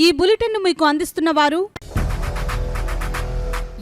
ఈ బులెటిన్ మీకు అందిస్తున్న వారు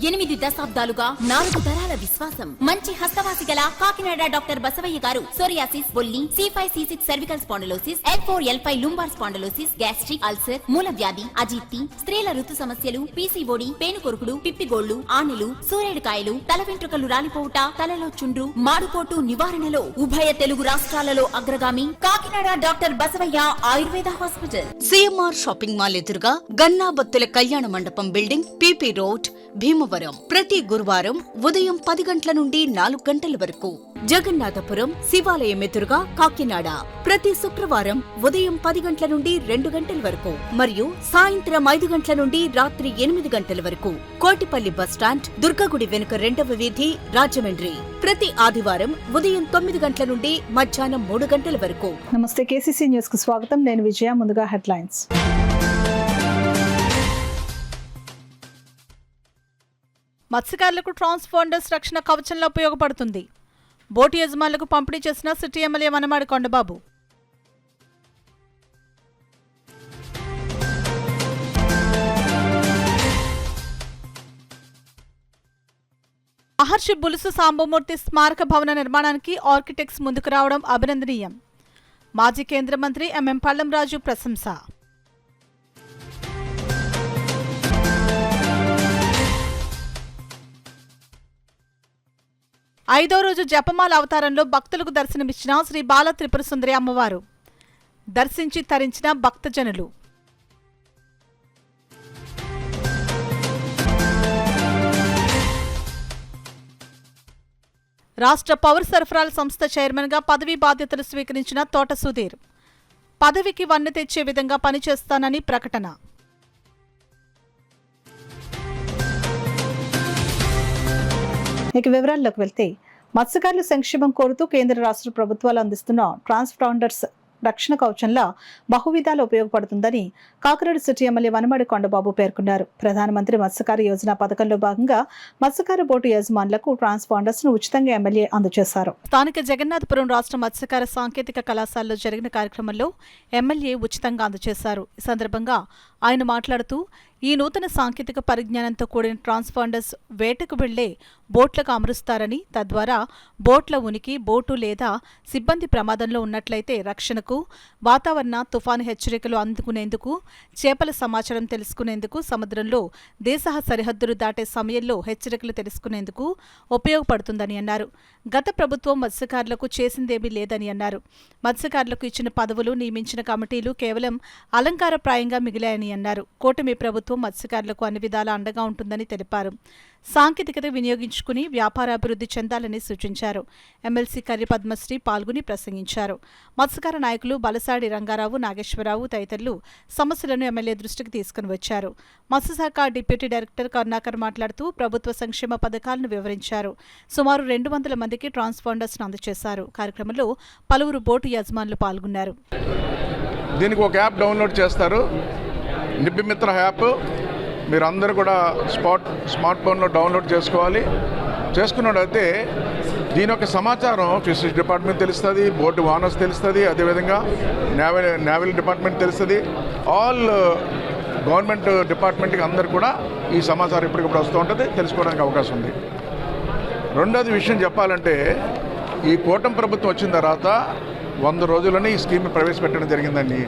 8 దశాబ్దాలుగా 4 తరాల విశ్వాసం. మంచి హస్తవాసి గల కాకినాడ డాక్టర్ బసవయ్య గారు సోరియాసిస్, బొల్లి, C5C6 cervical spondylosis, L4L5 lumbar spondylosis, gastric ulcer, మూల వ్యాధి, అజీర్తి, స్త్రీల ఋతు సమస్యలు, PCOD, పేనుకొరుకుడు, పిప్పిగోళ్లు, ఆనెలు, సూరేడుకాయలు, తల వెంట్రుకలు రాలిపోవుట, తలలో చుండ్రు, మాడుకోటు నివారణలో ఉభయ తెలుగు రాష్ట్రాలలో అగ్రగామి Kakinada doctor Basavayya Ayurveda hospital. CMR shopping mall ఎదురుగా గన్నాబత్తుల కళ్యాణ మండపం బిల్డింగ్, PP రోడ్, భీమవరం. ప్రతి గురువారం ఉదయం 10 గంటల నుండి 4 గంటల వరకు. జగన్నాథపురం శివాలయం ఎదురుగా కాకినాడ ప్రతి శుక్రవారం ఉదయం 10 గంటల నుండి 2 గంటల వరకు మరియు సాయంత్రం 5 గంటల నుండి రాత్రి 8 గంటల వరకు. కోటిపల్లి బస్టాండ్, దుర్గగుడి వెనుక 2వ వీధి, రాజమండ్రి. ప్రతి ఆదివారం ఉదయం 9 గంటల నుండి మధ్యాహ్నం 3 గంటల వరకు. నమస్తే, KCC న్యూస్ కు స్వాగతం. నేను విజయ. ముందుగా హెడ్లైన్స్. మత్స్యకారులకు ట్రాన్స్పాండర్స్ రక్షణ కవచంలో ఉపయోగపడుతుంది. బోటు యజమానులకు పంపిణీ చేసిన సిటీ ఎమ్మెల్యే వనమాడి కొండబాబు. మహర్షి బులుసు సాంబమూర్తి స్మారక భవన నిర్మాణానికి ఆర్కిటెక్ట్స్ ముందుకు రావడం అభినందనీయం. మాజీ కేంద్ర మంత్రి MM పల్లంరాజు ప్రశంస. 5వ రోజు జపమాల అవతారంలో భక్తులకు దర్శనమిచ్చిన శ్రీ బాల త్రిపుర సుందరి అమ్మవారు. దర్శించి తరించిన భక్తజనులు. రాష్ట్ర పౌర సరఫరాల సంస్థ చైర్మన్గా పదవీ బాధ్యతలు స్వీకరించిన తోట సుధీర్. పదవికి వన్నె తెచ్చే విధంగా పనిచేస్తానని ప్రకటన. ఇక వివరాల్లోకి వెళ్తే, మత్స్యకారుల సంక్షేమం కోరుతూ కేంద్ర రాష్ట్ర ప్రభుత్వాలు అందిస్తున్న ట్రాన్స్పాండర్స్ రక్షణ కవచంలా బహువిధాలు ఉపయోగపడుతుందని కాకినాడ సిటీ ఎమ్మెల్యే వనమాడి కొండబాబు పేర్కొన్నారు. ప్రధానమంత్రి మత్స్యకార యోజన పథకంలో భాగంగా మత్స్యకార బోటు యజమానులకు ట్రాన్స్పాండర్స్ ను ఉచితంగా ఎమ్మెల్యే అందజేశారు. స్థానిక జగన్నాథపురం రాష్ట్ర మత్స్యకార సాంకేతిక కళాశాలలో జరిగిన కార్యక్రమంలో ఎమ్మెల్యే ఉచితంగా అందజేశారు. ఈ సందర్భంగా ఆయన మాట్లాడుతూ, ఈ నూతన సాంకేతిక పరిజ్ఞానంతో కూడిన ట్రాన్స్పాండర్స్ వేటకు వెళ్లే బోట్లకు అమరుస్తారని, తద్వారా బోట్ల ఉనికి, బోటు లేదా సిబ్బంది ప్రమాదంలో ఉన్నట్లయితే రక్షణకు, వాతావరణ తుఫాను హెచ్చరికలు అందుకునేందుకు, చేపల సమాచారం తెలుసుకునేందుకు, సముద్రంలో దేశ సరిహద్దులు దాటే సమయంలో హెచ్చరికలు తెలుసుకునేందుకు ఉపయోగపడుతుందని అన్నారు. గత ప్రభుత్వం మత్స్యకారులకు చేసిందేమీ లేదని అన్నారు. మత్స్యకారులకు ఇచ్చిన పదవులు, నియమించిన కమిటీలు కేవలం అలంకారప్రాయంగా మిగిలాయని అన్నారు. కూటమి ప్రభుత్వం మత్స్యకారులకు అన్ని విధాలా అండగా ఉంటుందని తెలిపారు. సాంకేతికత వినియోగించుకుని వ్యాపారాభివృద్ధి చెందాలని సూచించారు. ఎమ్మెల్సీ కర్రి పద్మశ్రీ పాల్గొని ప్రసంగించారు. మత్స్యకార నాయకులు బలసాడి రంగారావు, నాగేశ్వరరావు తదితరులు సమస్యలను ఎమ్మెల్యే దృష్టికి తీసుకుని వచ్చారు. మత్స్యశాఖ డిప్యూటీ డైరెక్టర్ కరుణాకర్ మాట్లాడుతూ ప్రభుత్వ సంక్షేమ పథకాలను వివరించారు. సుమారు 200 మందికి ట్రాన్స్పాండర్స్ అందజేశారు. కార్యక్రమంలో పలువురు బోటు యజమానులు పాల్గొన్నారు. దీనికి ఒక యాప్ డౌన్లోడ్ చేస్తారు, నిబ్బిమిత్ర యాప్. మీరు అందరూ కూడా స్మార్ట్ ఫోన్లో డౌన్లోడ్ చేసుకోవాలి. చేసుకున్నట్టయితే దీని యొక్క సమాచారం ఫిషరీస్ డిపార్ట్మెంట్ తెలుస్తుంది, బోర్డు ఓనర్స్ తెలుస్తుంది, అదేవిధంగా నేవల్ డిపార్ట్మెంట్ తెలుస్తుంది. ఆల్ గవర్నమెంట్ డిపార్ట్మెంట్కి అందరు కూడా ఈ సమాచారం ఇప్పటికిప్పుడు వస్తూ ఉంటుంది, తెలుసుకోవడానికి అవకాశం ఉంది. రెండోది విషయం చెప్పాలంటే, ఈ కూటమి ప్రభుత్వం వచ్చిన తర్వాత 100 రోజుల్లోనే ఈ స్కీమ్ ప్రవేశపెట్టడం జరిగిందండి.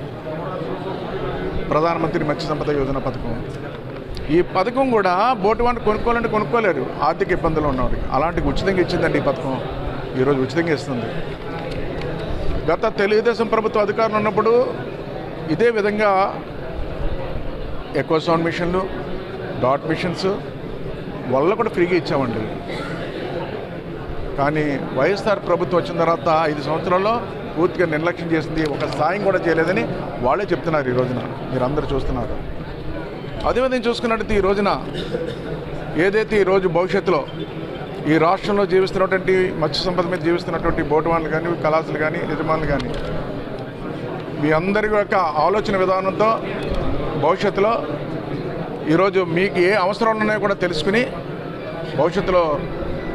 ప్రధానమంత్రి మత్స్య సంపద యోజన పథకం. ఈ పథకం కూడా బోటు వాడిని కొనుక్కోవాలంటే కొనుక్కోలేరు, ఆర్థిక ఇబ్బందులు ఉన్నవాడికి. అలాంటి ఉచితంగా ఇచ్చిందండి ఈ పథకం. ఈరోజు ఉచితంగా ఇస్తుంది. గత తెలుగుదేశం ప్రభుత్వ అధికారులు ఉన్నప్పుడు ఇదే విధంగా ఎక్కువ సౌండ్ మిషన్లు, డాట్ మిషన్స్ వల్ల కూడా ఫ్రీగా ఇచ్చామండి. కానీ వైఎస్ఆర్ ప్రభుత్వం వచ్చిన తర్వాత 5 సంవత్సరాల్లో పూర్తిగా నిర్లక్ష్యం చేసింది, ఒక సాయం కూడా చేయలేదని వాళ్ళే చెప్తున్నారు. ఈ రోజున మీరు అందరూ చూస్తున్నారు. అదేవిధంగా చూసుకున్నట్టయితే ఈ రోజున ఏదైతే ఈరోజు భవిష్యత్తులో ఈ రాష్ట్రంలో జీవిస్తున్నటువంటి మత్స్య సంపద మీద జీవిస్తున్నటువంటి బోటు వాళ్ళు కానీ, కళాశాలలు కానీ, యజమానులు కానీ, మీ అందరి యొక్క ఆలోచన విధానంతో భవిష్యత్తులో ఈరోజు మీకు ఏ అవసరాలు ఉన్నాయో కూడా తెలుసుకుని భవిష్యత్తులో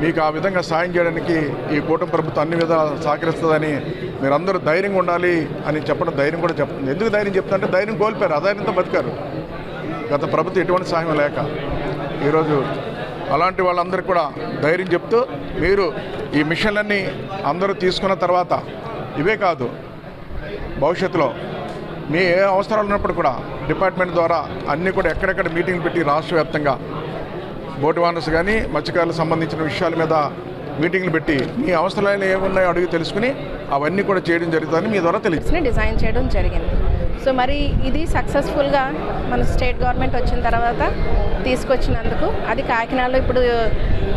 మీకు ఆ విధంగా సాయం చేయడానికి ఈ కూటమి ప్రభుత్వం అన్ని విధాలు సహకరిస్తుందని మీరందరూ ధైర్యంగా ఉండాలి అని చెప్పడం ధైర్యం కూడా చెప్తుంది. ఎందుకు ధైర్యం చెప్తుందంటే ధైర్యం కోల్పోయారు, అధైర్యంతో బతికారు. గత ప్రభుత్వం ఎటువంటి సహాయం లేక ఈరోజు అలాంటి వాళ్ళందరికీ కూడా ధైర్యం చెప్తూ మీరు ఈ మిషన్లన్నీ అందరూ తీసుకున్న తర్వాత ఇవే కాదు భవిష్యత్తులో మీ ఏ అవసరాలు ఉన్నప్పుడు కూడా డిపార్ట్మెంట్ ద్వారా అన్నీ కూడా ఎక్కడెక్కడ మీటింగ్లు పెట్టి రాష్ట్ర వ్యాప్తంగా బోటు వానర్స్ కానీ మత్స్యకారులకు సంబంధించిన విషయాల మీద మీటింగ్లు పెట్టి మీ అవసరాలు ఏమున్నాయో అడిగి తెలుసుకుని అవన్నీ కూడా చేయడం జరుగుతుందని మీ ద్వారా తెలియదు డిజైన్ చేయడం జరిగింది. సో మరి ఇది సక్సెస్ఫుల్గా మన స్టేట్ గవర్నమెంట్ వచ్చిన తర్వాత తీసుకొచ్చినందుకు అది కాకినాడలో ఇప్పుడు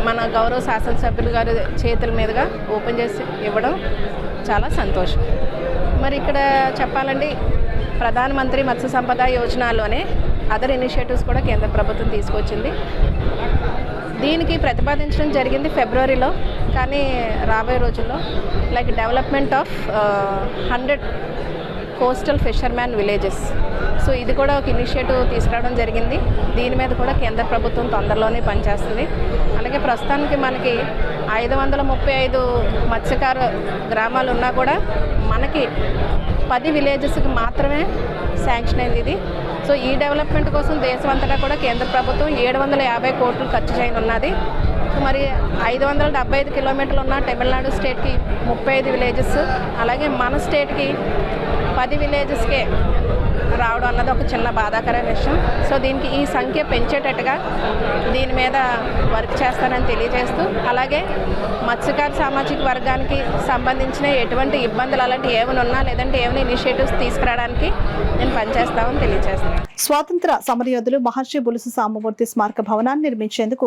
మన గౌరవ శాసనసభ్యులు గారి చేతుల మీదుగా ఓపెన్ చేసి ఇవ్వడం చాలా సంతోషం. మరి ఇక్కడ చెప్పాలంటే ప్రధానమంత్రి మత్స్య సంపద యోజనలోనే అదర్ ఇనిషియేటివ్స్ కూడా కేంద్ర ప్రభుత్వం తీసుకొచ్చింది. దీనికి ప్రతిపాదించడం జరిగింది ఫిబ్రవరిలో. కానీ రాబోయే రోజుల్లో like development of 100 coastal fisherman villages. So ఇది కూడా ఒక ఇనిషియేటివ్ తీసుకురావడం జరిగింది. దీని మీద కూడా కేంద్ర ప్రభుత్వం తొందరలోనే పనిచేస్తుంది. అలాగే ప్రస్తుతానికి మనకి 535 మత్స్యకార గ్రామాలు ఉన్నా కూడా మనకి 10 విలేజెస్కి మాత్రమే శాంక్షన్ అయింది ఇది. సో ఈ డెవలప్మెంట్ కోసం దేశమంతటా కూడా కేంద్ర ప్రభుత్వం 750 కోట్లు ఖర్చు చేయనున్నది. సో మరి 575 కిలోమీటర్లు ఉన్న తమిళనాడు స్టేట్కి 35 విలేజెస్, అలాగే మన స్టేట్కి 10 విలేజెస్కే రావడం అన్నది ఒక చిన్న బాధాకరమైన విషయం. సో దీనికి ఈ సంఖ్య పెంచేటట్టుగా దీని మీద వర్క్ చేస్తానని తెలియజేస్తూ, అలాగే మత్స్యకార సామాజిక వర్గానికి సంబంధించిన ఎటువంటి ఇబ్బందులు అలాంటి ఏమైనా ఉన్నా లేదంటే ఏమైనా ఇనిషియేటివ్స్ తీసుకురావడానికి నేను పనిచేస్తామని తెలియజేస్తాను. స్వాతంత్ర సమరయోధులు మహర్షి బులుసు సాంబమూర్తి స్మారక భవనాన్ని నిర్మించేందుకు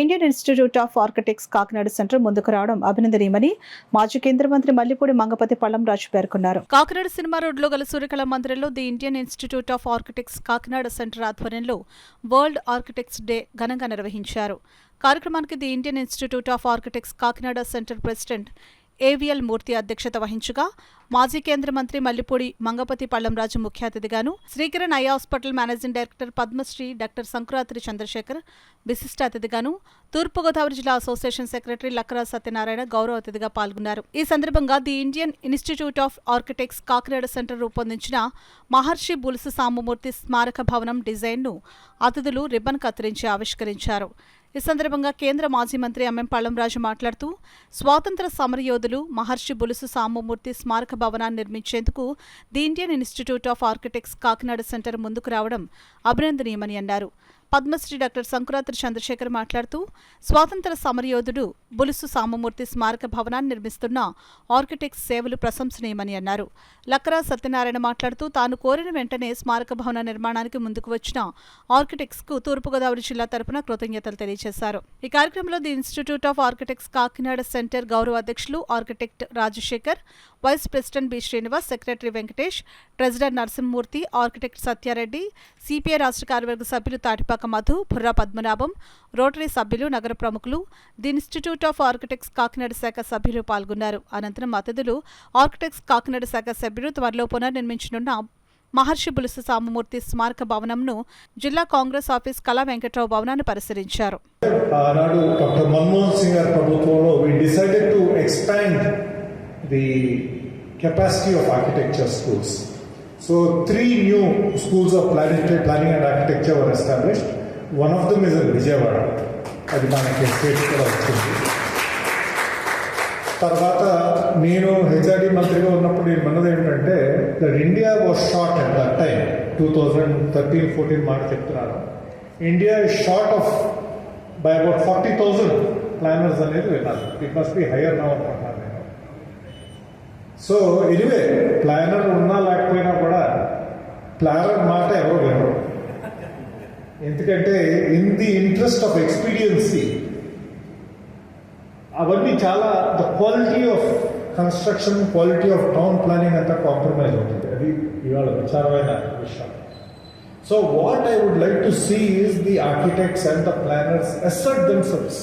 Indian institute of architects Kakinada centre ముందుకు రావడం అభినందనీయమని మాజీ కేంద్ర మంత్రి మల్లిపూడి మంగపతి పళ్ళంరాజు పేర్కొన్నారు. కాకినాడ సినిమా రోడ్లో గల సూర్యకళ మందిరంలో the Indian institute of architects Kakinada centre ఆధ్వర్యంలో వరల్డ్ ఆర్కిటెక్ట్స్ డే ఘనంగా నిర్వహించారు. కార్యక్రమానికి the Indian institute of architects Kakinada centre president AVL Murthy అధ్యక్షత వహించగా మాజీ కేంద్ర మంత్రి మల్లిపూడి మంగపతి పళ్ళంరాజు ముఖ్య అతిథిగాను, Srikiran eye hospital managing director Padmashri doctor Sankurathri Chandrasekhar విశిష్ట అతిథిగాను, తూర్పుగోదావరి జిల్లా అసోసియేషన్ సెక్రటరీ లక్కరా సత్యనారాయణ గౌరవ అతిథిగా పాల్గొన్నారు. ఈ సందర్భంగా the Indian institute of architects Kakinada centre రూపొందించిన మహర్షి బులుసు సాంబమూర్తి స్మారక భవనం డిజైన్ను అతిథులు రిబ్బన్ కత్తిరించి ఆవిష్కరించారు. ఈ సందర్భంగా కేంద్ర మాజీ మంత్రి ఎంఎం పళ్ళంరాజు మాట్లాడుతూ, స్వాతంత్ర సమరయోధులు మహర్షి బులుసు సాంబమూర్తి స్మారక భవనాన్ని నిర్మించేందుకు the Indian institute of architects Kakinada centre ముందుకు రావడం అభినందనీయమని అన్నారు. పద్మశ్రీ డాక్టర్ సంకురాత్రి చంద్రశేఖర్ మాట్లాడుతూ, స్వాతంత్ర సమరయోధుడు బులుసు సాంబమూర్తి స్మారక భవనాన్ని నిర్మిస్తున్న ఆర్కిటెక్ట్స్ సేవలు ప్రశంసనీయమని అన్నారు. లక్కరా సత్యనారాయణ మాట్లాడుతూ, తాను కోరిన వెంటనే స్మారక భవన నిర్మాణానికి ముందుకు వచ్చిన ఆర్కిటెక్ట్స్ కు తూర్పుగోదావరి జిల్లా తరపున కృతజ్ఞతలు తెలియజేశారు. ఈ కార్యక్రమంలో the institute of architects Kakinada centre గౌరవ అధ్యక్షులు architect Rajasekhar, vice president B Srinivas, secretary Venkatesh, treasurer Narasimhamurthy, architect Satya Reddy, CPI రాష్ట్ర కార్యవర్గ సభ్యులు తాటిపాక మధు, బుర్రా పద్మనాభం, రోటరీ సభ్యులు, నగర ప్రముఖులు, the institute of architects Kakinada శాఖ సభ్యులు పాల్గొన్నారు. అనంతరం అతిథులు ఆర్కిటెక్ట్స్ కాకినాడ శాఖ సభ్యులు త్వరలో పునర్నిర్మించనున్న మహర్షి బులుసు సాంబమూర్తి స్మారక భవనంను జిల్లా కాంగ్రెస్ ఆఫీస్ కళా వెంకట్రావు భవనాన్ని పరిశీలించారు. ఆనాడు డాక్టర్ మన్మోహన్ సింగ్ గారి ప్రభుత్వంలో we decided to expand the capacity of architecture schools. So 3 new schools of planning and architecture were established. One of them is in Vijayawada. అది మనకి స్టేట్ కూడా వచ్చింది. తర్వాత నేను హెచ్ఆర్డి మంత్రిగా ఉన్నప్పుడు నేను అన్నది ఏంటంటే that India was short at that time 2013-14 మాట చెప్తున్నాను. India is short of by about 40,000 planners అనేది విన్నాను. It must be higher now అనుకుంటున్నాను నేను. సో ఎనివే ప్లానర్ ఉన్నా లేకపోయినా కూడా ప్లానర్ మాట ఎవరు వినరు. ఎందుకంటే in the interest of expediency అవన్నీ చాలా the quality of construction, quality of town planning అంతా కాంప్రమైజ్ అవుతుంది. అది ఇవాళ విచారమైన విషయం. So what I would like to see is the architects and the planners assert themselves.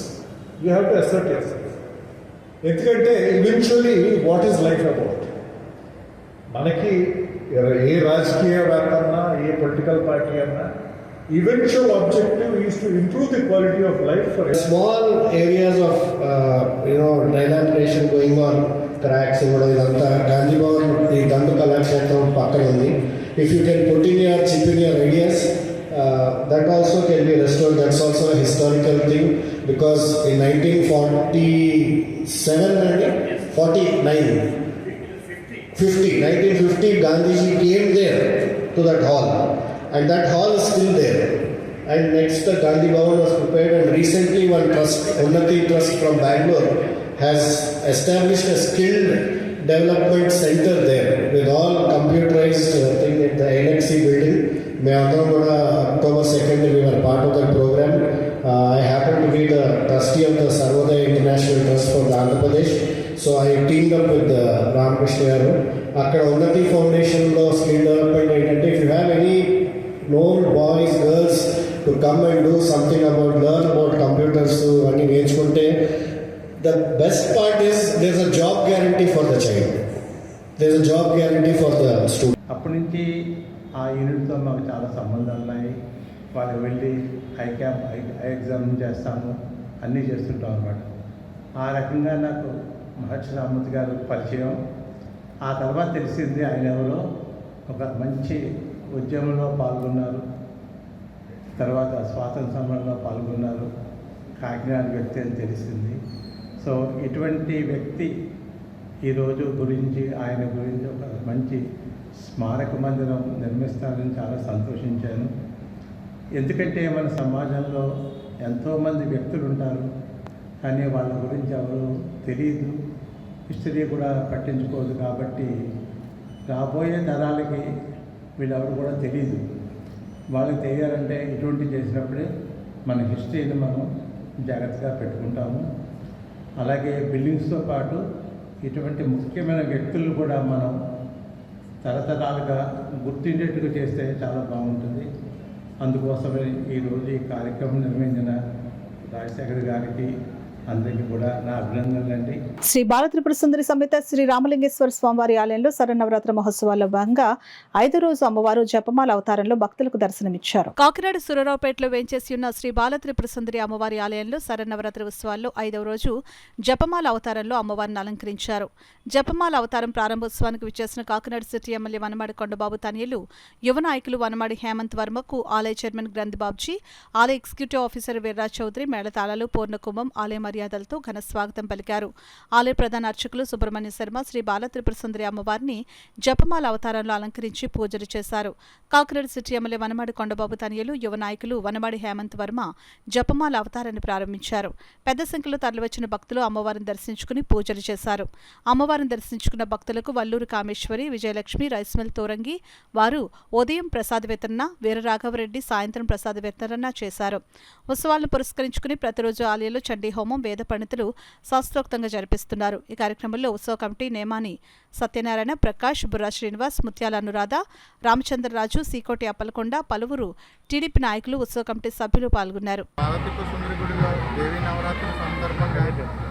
You have to assert yourself. ఎందుకంటే eventually what is life about? మనకి ఏ రాజకీయవేత్త అన్నా, ఏ పొలిటికల్ పార్టీ అన్నా, eventual objective is to improve the quality of life for small areas of dilapiration going on, cracks idantha Gandhi Bhavan ee Dandu Kalakshetram pakkana undi. If you can put in your chip in your ideas that also can be restored. That's also a historical thing because in 1950, Gandhiji came there to that hall, and that hall is still there. And next, the Gandhi Bhavan was prepared, and recently one trust, Unnati Trust from Bangalore, has established a skilled development center there with all computerized thing at the NXC building. October 2nd, we were part of that program. I happen to be the trustee of the Sarvodaya International Trust for Andhra Pradesh. So I teamed up with Ramakrishna Garu. Akkada Unnati Foundation lo skill development entante, if you have any known boys, girls to come and do something about, learn about computers ani నేర్చుకుంటే, the best part is there's a job guarantee for the child. There's a job guarantee for the student. అప్పటి నుంచి ఆ యూనిట్తో మాకు చాలా సంబంధాలు ఉన్నాయి. వాళ్ళు వెళ్ళి ఐ ఎగ్జామ్ చేస్తాము, అన్నీ చేస్తుంటాం అన్నమాట. ఆ రకంగా నాకు మహర్షి రామమూర్తి గారు పరిచయం. ఆ తర్వాత తెలిసింది ఆయన ఎవరో ఒక మంచి ఉద్యమంలో పాల్గొన్నారు, తర్వాత స్వాతంత్ర సమరంలో పాల్గొన్నారు, కాకినాడ వ్యక్తి అని తెలిసింది. సో ఇటువంటి వ్యక్తి ఈరోజు గురించి, ఆయన గురించి ఒక మంచి స్మారక మందిరం నిర్మిస్తారని చాలా సంతోషించాను. ఎందుకంటే మన సమాజంలో ఎంతోమంది వ్యక్తులు ఉంటారు, కానీ వాళ్ళ గురించి ఎవరు తెలియదు, హిస్టరీ కూడా పట్టించుకోదు. కాబట్టి రాబోయే తరాలకి వీళ్ళెవరు కూడా తెలియదు. వాళ్ళకి తెలియాలంటే ఇటువంటి చేసినప్పుడే మన హిస్టరీని మనం జాగ్రత్తగా పెట్టుకుంటాము. అలాగే బిల్డింగ్స్తో పాటు ఇటువంటి ముఖ్యమైన వ్యక్తులు కూడా మనం తరతరాలుగా గుర్తించేట్టుగా చేస్తే చాలా బాగుంటుంది. అందుకోసమే ఈరోజు ఈ కార్యక్రమం నిర్వహించిన రాజశేఖర్ గారికి అందరికీ కూడా నా అభినందనలండి. శ్రీ బాలత్రిపుర సుందరి సమేత శ్రీ రామలింగేశ్వర స్వామివారి ఆలయంలో శరన్నవరాత్రి మహోత్సవాల్లో భాగంగా 5వ రోజు అమ్మవారు జపమాల అవతారంలో భక్తులకు దర్శనమిచ్చారు. కాకినాడ సూరరావుపేటలో వేంచేసి ఉన్న శ్రీ బాలత్రిపుర సుందరి అమ్మవారి ఆలయంలో శరన్నవరాత్రి ఉత్సవాల్లో 5వ రోజు జపమాల అవతారంలో అమ్మవారిని అలంకరించారు. జపమాల అవతారం ప్రారంభోత్సవానికి విచ్చేసిన కాకినాడ సిటీ ఎమ్మెల్యే వనమాడి కొండబాబు తనయులు, యువ నాయకులు వనమాడి హేమంత్ వర్మకు ఆలయ చైర్మన్ గ్రంథిబాబ్జీ, ఆలయ ఎగ్జిక్యూటివ్ ఆఫీసర్ వీర్రాజ్ చౌదరి, మేళతాళాలు, పూర్ణకుంభం, ఆలయ మర్యాదలతో ఘన స్వాగతం పలికారు. ఆలయ ప్రధాన అర్చకులు సుబ్రహ్మణ్య శర్మ శ్రీ బాలత్రిపుర సుందరి అమ్మవారిని జపమాల అవతారంలో అలంకరించి పూజలు చేశారు. కాకినాడ సిటీ ఎమ్మెల్యే వనమాడి కొండబాబు తనయులు, యువ నాయకులు వనమాడి హేమంత్ వర్మ జపమాల అవతారాన్ని ప్రారంభించారు. పెద్ద సంఖ్యలో తరలివచ్చిన భక్తులు అమ్మవారిని దర్శించుకుని పూజలు చేశారు. అమ్మవారిని దర్శించుకున్న భక్తులకు వల్లూరు కామేశ్వరి, విజయలక్ష్మి, రైస్ మిల్ తోరంగి వారు ఉదయం ప్రసాద వితరణ, వీరరాఘవరెడ్డి సాయంత్రం ప్రసాద వితరణ చేశారు. ఉత్సవాలను పురస్కరించుకుని ప్రతిరోజు ఆలయంలో చండీ హోమం, వేద పండితులు శాస్త్రోక్తంగా జరిపిస్తున్నారు. ఈ కార్యక్రమంలో ఉత్సవ కమిటీ నేమాని సత్యనారాయణ, ప్రకాష్, బుర్రా శ్రీనివాస్, ముత్యాల అనురాధ, రామచంద్రరాజు, సీకోటి అప్పలకొండ, పలువురు టీడీపీ నాయకులు, ఉత్సవ కమిటీ సభ్యులు పాల్గొన్నారు. బాలత్రిపుర సుందరి గుడిలో దేవీ నవరాత్రుల సందర్భంగా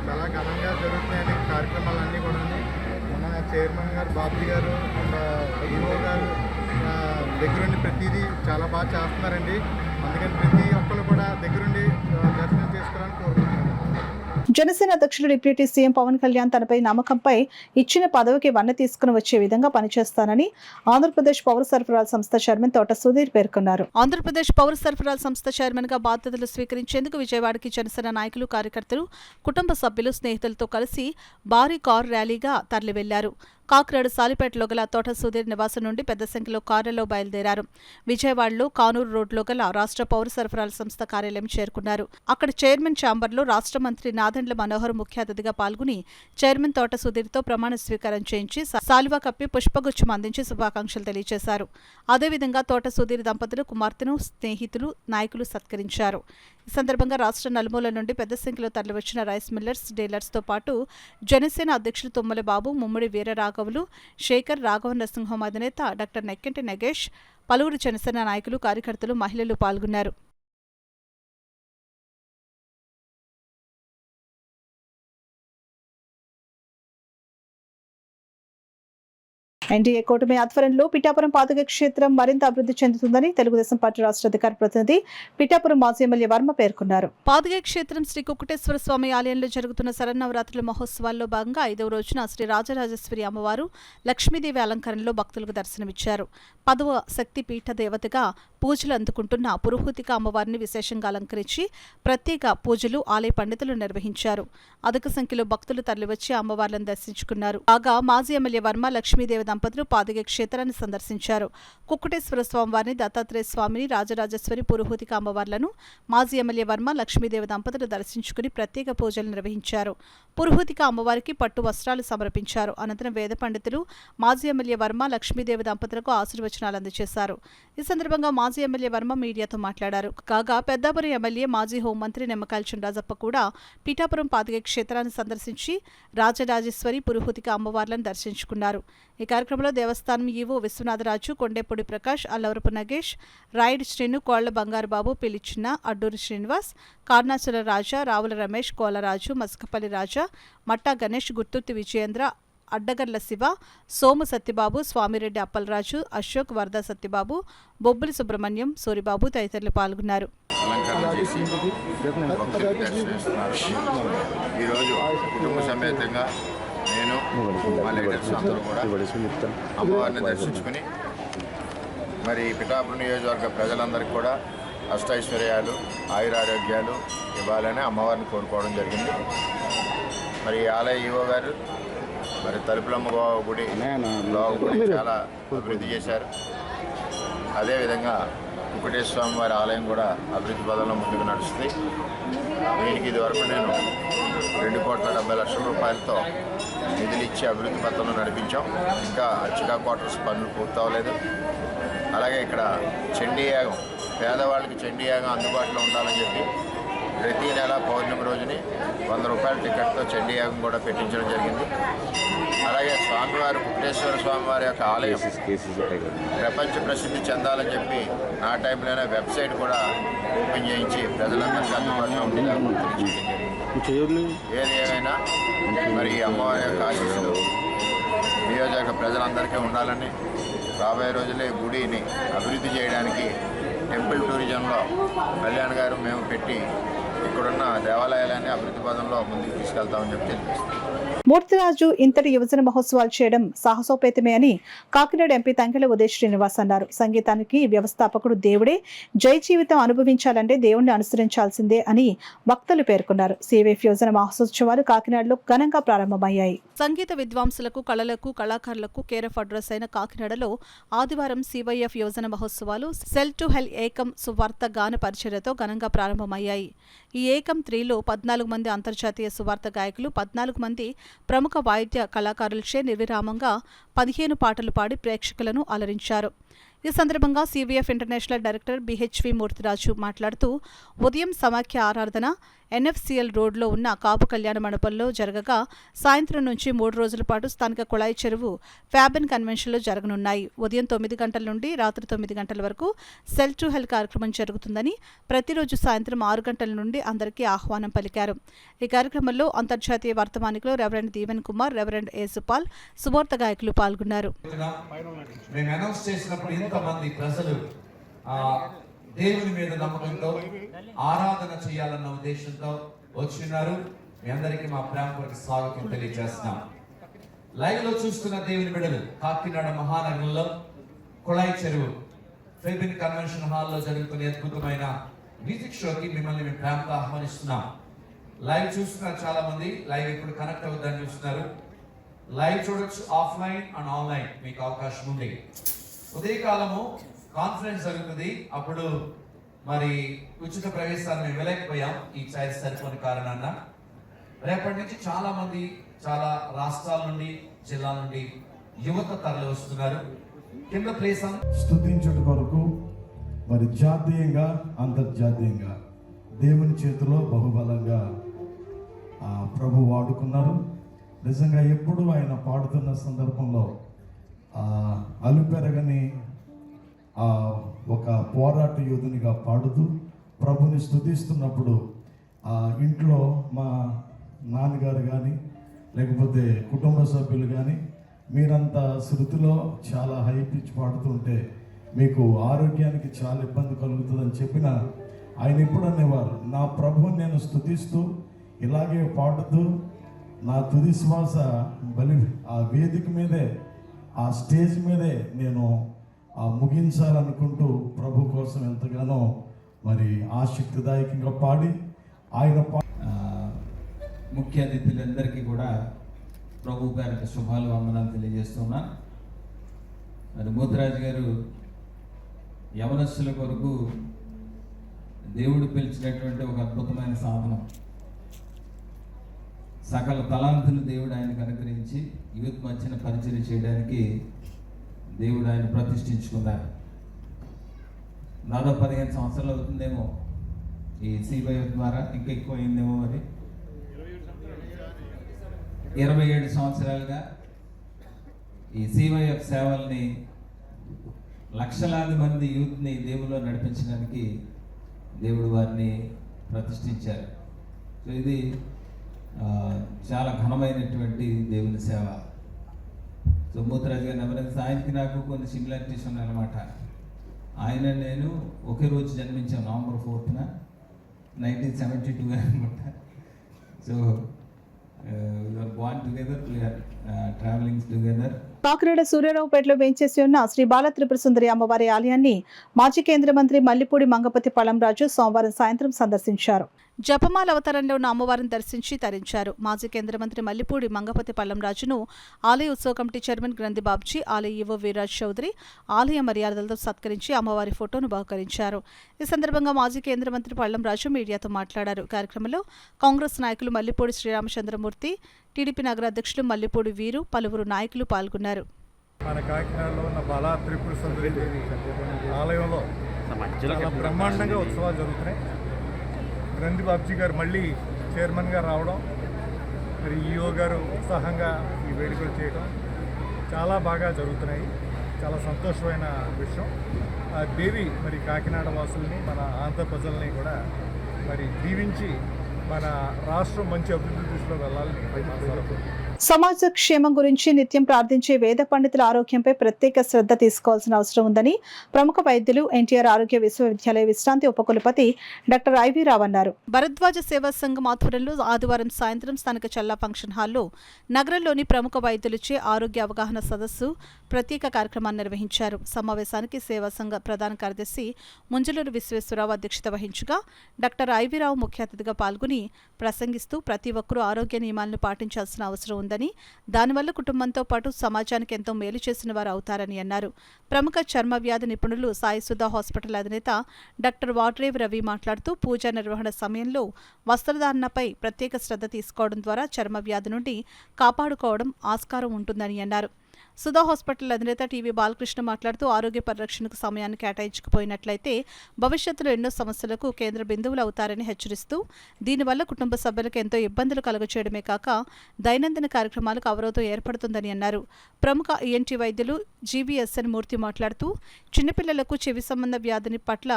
చాలా ఘనంగా జరుగుతున్నాయని కార్యక్రమాలన్నీ కూడా మన చైర్మన్ గారు బాబీ గారు, ఈఓ గారు దగ్గరుండి ప్రతిదీ చాలా బాగా చేస్తున్నారండి. అందుకని ప్రతి ఒక్కరు కూడా దగ్గరుండి దర్శనం చేసుకోవాలని కోరుకుంటున్నాను. జనసేన అధ్యక్షులు డిప్యూటీ సీఎం పవన్ కళ్యాణ్ తనపై నమ్మకంపై ఇచ్చిన పదవికి వన్నె తీసుకుని వచ్చే విధంగా పనిచేస్తానని ఆంధ్రప్రదేశ్ పౌర సరఫరాల సంస్థ చైర్మన్ తోట సుధీర్ పేర్కొన్నారు. ఆంధ్రప్రదేశ్ పౌర సరఫరాల సంస్థ చైర్మన్ గా బాధ్యతలు స్వీకరించేందుకు విజయవాడకి జనసేన నాయకులు, కార్యకర్తలు, కుటుంబ సభ్యులు, స్నేహితులతో కలిసి భారీ కారు ర్యాలీగా తరలి వెళ్లారు. కాకినాడ సాలిపేటలో గల తోట సుధీర్ నివాసం నుండి పెద్ద సంఖ్యలో కార్లలో బయలుదేరారు. విజయవాడలో కానూరు రోడ్లో గల రాష్ట్ర పౌర సరఫరాల సంస్థ కార్యాలయం చేరుకున్నారు. అక్కడ చైర్మన్ ఛాంబర్లో రాష్ట్ర మంత్రి నాదెండ్ల మనోహర్ ముఖ్య అతిథిగా పాల్గొని చైర్మన్ తోట సుధీర్తో ప్రమాణ స్వీకారం చేయించి సాలువా కప్పి పుష్పగుచ్చం అందించి శుభాకాంక్షలు తెలియజేశారు. అదేవిధంగా తోట సుధీర్ దంపతులు కుమార్తెను, స్నేహితులు, నాయకులు సత్కరించారు. ఈ సందర్భంగా రాష్ట్ర నలుమూల నుండి పెద్ద సంఖ్యలో తరలివచ్చిన రైస్ మిల్లర్స్, డీలర్స్తో పాటు జనసేన అధ్యక్షులు తుమ్మల బాబు, ముమ్మడి వీరరాఘవులు, శేఖర్, రాఘవ నరసింహం అధినేత డాక్టర్ నెక్కంటి నగేష్, పలువురు జనసేన నాయకులు, కార్యకర్తలు, మహిళలు పాల్గొన్నారు. ఎన్డీఏ కూటమి ఆధ్వర్యంలో పిఠాపురం పాదుక క్షేత్రం మరింత అభివృద్ధి చెందుతుందని తెలుగుదేశం పార్టీ రాష్ట్ర అధికార ప్రతినిధి పిఠాపురం మాజీ ఎమ్మెల్యే వర్మ పేర్కొన్నారు. పాదుక క్షేత్రం శ్రీ కుక్కుటేశ్వర స్వామి ఆలయంలో జరుగుతున్న శరన్నవరాత్రుల మహోత్సవాల్లో భాగంగా 5వ రోజున శ్రీ రాజరాజేశ్వరి అమ్మవారు లక్ష్మీదేవి అలంకరణలో భక్తులకు దర్శనమిచ్చారు. 10వ శక్తి పీఠ దేవతగా పూజలు అందుకుంటున్న పురుహూతిక అమ్మవారిని విశేషంగా అలంకరించి ప్రత్యేక పూజలు ఆలయ పండితులు నిర్వహించారు. అధిక సంఖ్యలో భక్తులు తరలివచ్చి అమ్మవార్లను దర్శించుకున్నారు. కాగా మాజీ ఎమ్మెల్యే వర్మ లక్ష్మీదేవి దంపతులు పాదగయ క్షేత్రాన్ని సందర్శించారు. కుక్కుటేశ్వర స్వామివారిని, దత్తాత్రేయ స్వామిని, రాజరాజేశ్వరి, పురుహూతిక అమ్మవార్లను మాజీ ఎమ్మెల్యే వర్మ లక్ష్మీదేవి దంపతులు దర్శించుకుని ప్రత్యేక పూజలు నిర్వహించారు. పురుహూతిక అమ్మవారికి పట్టు వస్త్రాలు సమర్పించారు. అనంతరం వేద పండితులు మాజీ ఎమ్మెల్యే వర్మ లక్ష్మీదేవి దంపతులకు ఆశీర్వచనాలు అందజేశారు. ఈ సందర్భంగా మాజీ ఎమ్మెల్యే వర్మ మీడియాతో మాట్లాడారు. కాగా పెద్దాపురం ఎమ్మెల్యే మాజీ హోంమంత్రి నిమ్మకాయల చినరాజప్ప కూడా పీఠాపురం పాదగయ క్షేత్రాన్ని సందర్శించి రాజరాజేశ్వరి, పురుహూతిక అమ్మవార్లను దర్శించుకున్నారు. ఈ కార్యక్రమంలో దేవస్థానం ఈవో విశ్వనాథరాజు, కొండేపూడి ప్రకాష్, అల్లవరపు నగేష్, రాయుడు శ్రీను, కోళ్ల బంగారుబాబు, పిలిచిన, అడ్డూరి శ్రీనివాస్, కార్నాసుల రాజా, రావుల రమేష్, కోలరాజు, మస్కపల్లి రాజా, మట్టా గణేష్, గుర్తుర్తి విజయేంద్ర, అడ్డగర్ల శివ, సోము సత్యబాబు, స్వామిరెడ్డి అప్పలరాజు, అశోక్, వరద సత్యబాబు, బొబ్బిలి సుబ్రహ్మణ్యం, సూరిబాబు తదితరులు పాల్గొన్నారు. ఈరోజు కుటుంబ సమేతంగా నేను మా లీడర్స్ అందరూ కూడా అమ్మవారిని దర్శించుకుని మరి పిఠాపురం నియోజకవర్గ ప్రజలందరికీ కూడా అష్టైశ్వర్యాలు, ఆయురారోగ్యాలు ఇవ్వాలని అమ్మవారిని కోరుకోవడం జరిగింది. మరి ఆలయ ఈవో గారు మరి తలుపులమ్మ గుడి చాలా అభివృద్ధి చేశారు. అదేవిధంగా వెంకటేశ్వర స్వామి వారి ఆలయం కూడా అభివృద్ధి పదంలో ముందుకు నడుస్తుంది. దీనికి ఇదివరకు నేను 2,70,00,000 రూపాయలతో నిధులు ఇచ్చి అభివృద్ధి పథంలో నడిపించాం. ఇంకా అర్చకా క్వార్టర్స్ పనులు పూర్తవలేదు. అలాగే ఇక్కడ చండీయాగం, పేదవాళ్ళకి చండీయాగం అందుబాటులో ఉండాలని చెప్పి ప్రతి నెల పౌర్ణమి రోజుని 100 రూపాయల టికెట్తో చండీయాగం కూడా పెట్టించడం జరిగింది. అలాగే స్వామివారి వెంకటేశ్వర స్వామివారి యొక్క ఆలయం ప్రపంచ ప్రసిద్ధి చెందాలని చెప్పి నా టైంలోనే వెబ్సైట్ కూడా ఓపెన్ చేయించి ప్రజలందరికీ అందుబాటులో ఉండేలా జరిగింది. ఏది ఏమైనా మరి అమ్మవారి యొక్క ఆశీస్సులు నియోజకవర్గ ప్రజలందరికీ ఉండాలని రాబోయే రోజుల్లో ఈ గుడిని అభివృద్ధి చేయడానికి టెంపుల్ టూరిజంలో కళ్యాణ్ గారు మేము పెట్టి ఇక్కడున్న దేవాలయాలన్నీ అభివృద్ధి పదంలో ముందుకు తీసుకెళ్తామని చెప్పి తెలిపిస్తాం. మూర్తిరాజు ఇంతటి యువజన మహోత్సవాలు చేయడం సాహసోపేతమే అని కాకినాడ ఎంపీ తంకెళ్ల ఉదయ్ శ్రీనివాస్ అన్నారు. సంగీతానికి వ్యవస్థాపకుడు దేవుడే, జై జీవితం అనుభవించాలంటే దేవుణ్ణి అనుసరించాల్సిందే అని భక్తులు పేర్కొన్నారు. సివిఎఫ్ యువజన మహోత్సవాలు కాకినాడలో ఘనంగా ప్రారంభమయ్యాయి. సంగీత విద్వాంసులకు, కళలకు, కళాకారులకు కేర్ ఆఫ్ అడ్రస్ అయిన కాకినాడలో ఆదివారం సివైఎఫ్ యువజన మహోత్సవాలు సెల్ టు హెల్ ఏకం సువార్త గాన పరిచర్యతో ఘనంగా ప్రారంభమయ్యాయి. ఈ ఏకం 3లో 14 మంది అంతర్జాతీయ సువార్త గాయకులు, 14 మంది ప్రముఖ వాయిద్య కళాకారులచే నిర్విరామంగా 15 పాటలు పాడి ప్రేక్షకులను అలరించారు. ఈ సందర్భంగా సివిఎఫ్ ఇంటర్నేషనల్ డైరెక్టర్ బిహెచ్వి మూర్తిరాజు మాట్లాడుతూ ఉదయం సమాఖ్య ఆరాధన ఎన్ఎఫ్సిఎల్ రోడ్లో ఉన్న కాపు కళ్యాణ మండపంలో జరగగా సాయంత్రం నుంచి 3 రోజుల పాటు స్థానిక కుళాయి చెరువు ఫ్యాబన్ కన్వెన్షన్లో జరగనున్నాయి. ఉదయం 9 గంటల నుండి రాత్రి 9 గంటల వరకు సెల్ టు హెల్ కార్యక్రమం జరుగుతుందని, ప్రతిరోజు సాయంత్రం 6 గంటల నుండి అందరికీ ఆహ్వానం పలికారు. ఈ కార్యక్రమంలో అంతర్జాతీయ వర్తమానికులు రెవరెండ్ దీవెన్ కుమార్, రెవరెండ్ ఏసుపాల్, సువార్త గాయకులు పాల్గొన్నారు. దేవుని మీద నమ్మకంతో ఆరాధన చేయాలన్న ఉద్దేశంతో వచ్చినారు. మీ అందరికీ మా ప్రేమపూర్వక స్వాగతం తెలియజేస్తున్నాం. లైవ్ లో చూస్తున్న దేవుని బిడ్డలు కాకినాడ మహానగరంలో కుళాయి చెరువు ఫెబిన్ కన్వెన్షన్ హాల్లో జరుగుతున్న అద్భుతమైన మ్యూజిక్ షోకి మిమ్మల్ని మేము ప్రేమతో ఆహ్వానిస్తున్నాం. లైవ్ చూస్తున్నారు చాలా మంది, లైవ్ ఇప్పుడు కనెక్ట్ అవుతుందని చూస్తున్నారు. లైవ్ చూడొచ్చు, ఆఫ్లైన్ అండ్ ఆన్లైన్ మీకు అవకాశం ఉంది. ఉదయకాలము కాన్ఫరెన్స్ జరుగుతుంది. అప్పుడు మరి ఉచిత ప్రవేశాన్ని మేము వెళ్ళకపోయాం ఈ చైర్ సరిపోని కారణాన. రేపటి నుంచి చాలా మంది చాలా రాష్ట్రాల నుండి, జిల్లాల నుండి యువత తరలి వస్తున్నారు. కింద ప్లేస్ స్తుతించుట కొరకు మరి జాతీయంగా, అంతర్జాతీయంగా దేవుని చేతిలో బహుబలంగా ప్రభు వాడుకున్నారు. నిజంగా ఎప్పుడు ఆయన పాడుతున్న సందర్భంలో అలుపెరగని ఒక పోరాట యోధునిగా పాడుతూ ప్రభుని స్తుతిస్తున్నప్పుడు ఇంట్లో మా నాన్నగారు కానీ లేకపోతే కుటుంబ సభ్యులు కానీ మీరంతా శృతిలో చాలా హై పిచ్ పాడుతుంటే మీకు ఆరోగ్యానికి చాలా ఇబ్బంది కలుగుతుందని చెప్పిన ఆయన ఎప్పుడు అనేవారు, నా ప్రభుని నేను స్తుతిస్తూ ఇలాగే పాడుతూ నా తుది శ్వాస ఆ వేదిక మీదే, ఆ స్టేజ్ మీదే నేను ముగించాలనుకుంటూ ప్రభు కోసం ఎంతగానో మరి ఆసక్తిదాయకంగా పాడి ఆయన ముఖ్య అతిథులందరికీ కూడా ప్రభు గారికి శుభాలు వందనాలు తెలియజేస్తున్నా. మరి మూతరాజు గారు యవనస్తుల కొరకు దేవుడు పిలిచినటువంటి ఒక అద్భుతమైన సాధనం. సకల తలాంతులు దేవుడు ఆయనకు అనుగ్రహించి యూత్ మధ్యన పరిచయం చేయడానికి దేవుడు ఆయన ప్రతిష్ఠించుకున్నారు. దాదాపు 15 సంవత్సరాలు అవుతుందేమో ఈ సిబిఐ ద్వారా, ఇంకా ఎక్కువ అయిందేమో. మరి 27 సంవత్సరాలుగా ఈ సివైఎఫ్ సేవల్ని లక్షలాది మంది యూత్ని దేవుల్లో నడిపించడానికి దేవుడు వారిని ప్రతిష్ఠించారు. సో ఇది చాలా ఘనమైనటువంటి దేవుని సేవ. సో మూతరాజు గారిని ఎవరైతే ఆయనకి నాకు కొన్ని సిమిలారిటీస్ ఉన్నాయన్నమాట. ఆయన నేను ఒకే రోజు జన్మించాం, November 4th, 1972 అనమాట. So we were born together, we are traveling together. Kakinada సూర్యారావుపేటలో వేంచేసి ఉన్న శ్రీ బాల త్రిపుర సుందరి అమ్మవారి ఆలయాన్ని మాజీ కేంద్ర మంత్రి మల్లిపూడి మంగపతి పళంరాజు సోమవారం సాయంత్రం సందర్శించారు. జపమాల అవతారంలో ఉన్న అమ్మవారిని దర్శించి తరించారు. మాజీ కేంద్ర మంత్రి మల్లిపూడి మంగపతి పళంరాజును ఆలయ ఉత్సవ కమిటీ చైర్మన్ గ్రంథి బాబ్జీ, ఆలయ ఈవో వీర్రాజ్ చౌదరి ఆలయ మర్యాదలతో సత్కరించి అమ్మవారి ఫోటోను బహుకరించారు. ఈ సందర్భంగా మాజీ కేంద్ర మంత్రి పళంరాజు మీడియాతో మాట్లాడారు. కార్యక్రమంలో కాంగ్రెస్ నాయకులు మల్లిపూడి శ్రీరామచంద్రమూర్తి, టీడీపీ నగర అధ్యక్షులు మల్లిపూడి వీరు, పలువురు నాయకులు పాల్గొన్నారు. మన కాకినాడలో ఉన్న బాల త్రిపుర సుందరి ఆలయంలో చాలా బ్రహ్మాండంగా ఉత్సవాలు జరుగుతున్నాయి. గ్రంథి బాబ్జీ గారు మళ్ళీ చైర్మన్గా రావడం, మరి ఈఓ గారు ఉత్సాహంగా ఈ వేడుకలు చేయడం చాలా బాగా జరుగుతున్నాయి. చాలా సంతోషమైన విషయం. ఆ దేవి మరి కాకినాడ వాసుల్ని, మన ఆంధ్ర ప్రజల్ని కూడా మరి దీవించి మన రాష్ట్రం మంచి అభివృద్ధి దిశలో వెళ్ళాలని. సమాజ క్షేమం గురించి నిత్యం ప్రార్థించే వేద పండితుల ఆరోగ్యంపై ప్రత్యేక శ్రద్ధ తీసుకోవాల్సిన అవసరం ఉందని ప్రముఖ వైద్యులు ఎన్టీఆర్ ఆరోగ్య విశ్వవిద్యాలయ విశ్రాంతి ఉపకులపతి డాక్టర్ ఐవి రావు అన్నారు. భరద్వాజ సేవా సంఘం ఆధ్వర్యంలో ఆదివారం సాయంత్రం స్థానిక చల్లా ఫంక్షన్ హాల్లో నగరంలోని ప్రముఖ వైద్యులచే ఆరోగ్య అవగాహన సదస్సు ప్రత్యేక కార్యక్రమాన్ని నిర్వహించారు. సమావేశానికి సేవా సంఘ ప్రధాన కార్యదర్శి ముంజలూరు విశ్వేశ్వరరావు అధ్యక్షత వహించగా డాక్టర్ ఐవి రావు ముఖ్య అతిథిగా పాల్గొని ప్రసంగిస్తూ ప్రతి ఒక్కరూ ఆరోగ్య నియమాలను పాటించాల్సిన అవసరం ఉందని, దానివల్ల కుటుంబంతో పాటు సమాజానికి ఎంతో మేలు చేసిన వారు అవుతారని అన్నారు. ప్రముఖ చర్మ వ్యాధి నిపుణులు సాయి సుధా హాస్పిటల్ అధినేత డాక్టర్ వాడ్రేవ్ రవి మాట్లాడుతూ పూజా నిర్వహణ సమయంలో వస్త్రధారణపై ప్రత్యేక శ్రద్ధ తీసుకోవడం ద్వారా చర్మ వ్యాధి నుండి కాపాడుకోవడం ఆస్కారం ఉంటుందని అన్నారు. సుధా హాస్పిటల్ అధినేత టీవీ బాలకృష్ణ మాట్లాడుతూ ఆరోగ్య పరిరక్షణకు సమయాన్ని కేటాయించకపోయినట్లయితే భవిష్యత్తులో ఎన్నో సమస్యలకు కేంద్ర బిందువులు అవుతారని హెచ్చరిస్తూ, దీనివల్ల కుటుంబ సభ్యులకు ఎంతో ఇబ్బందులు కలుగచేయడమే కాక దైనందిన కార్యక్రమాలకు అవరోధం ఏర్పడుతుందని అన్నారు. ప్రముఖ ఈఎన్టీ వైద్యులు జీవీఎస్ఎన్ మూర్తి మాట్లాడుతూ చిన్నపిల్లలకు చెవి సంబంధ వ్యాధిని పట్ల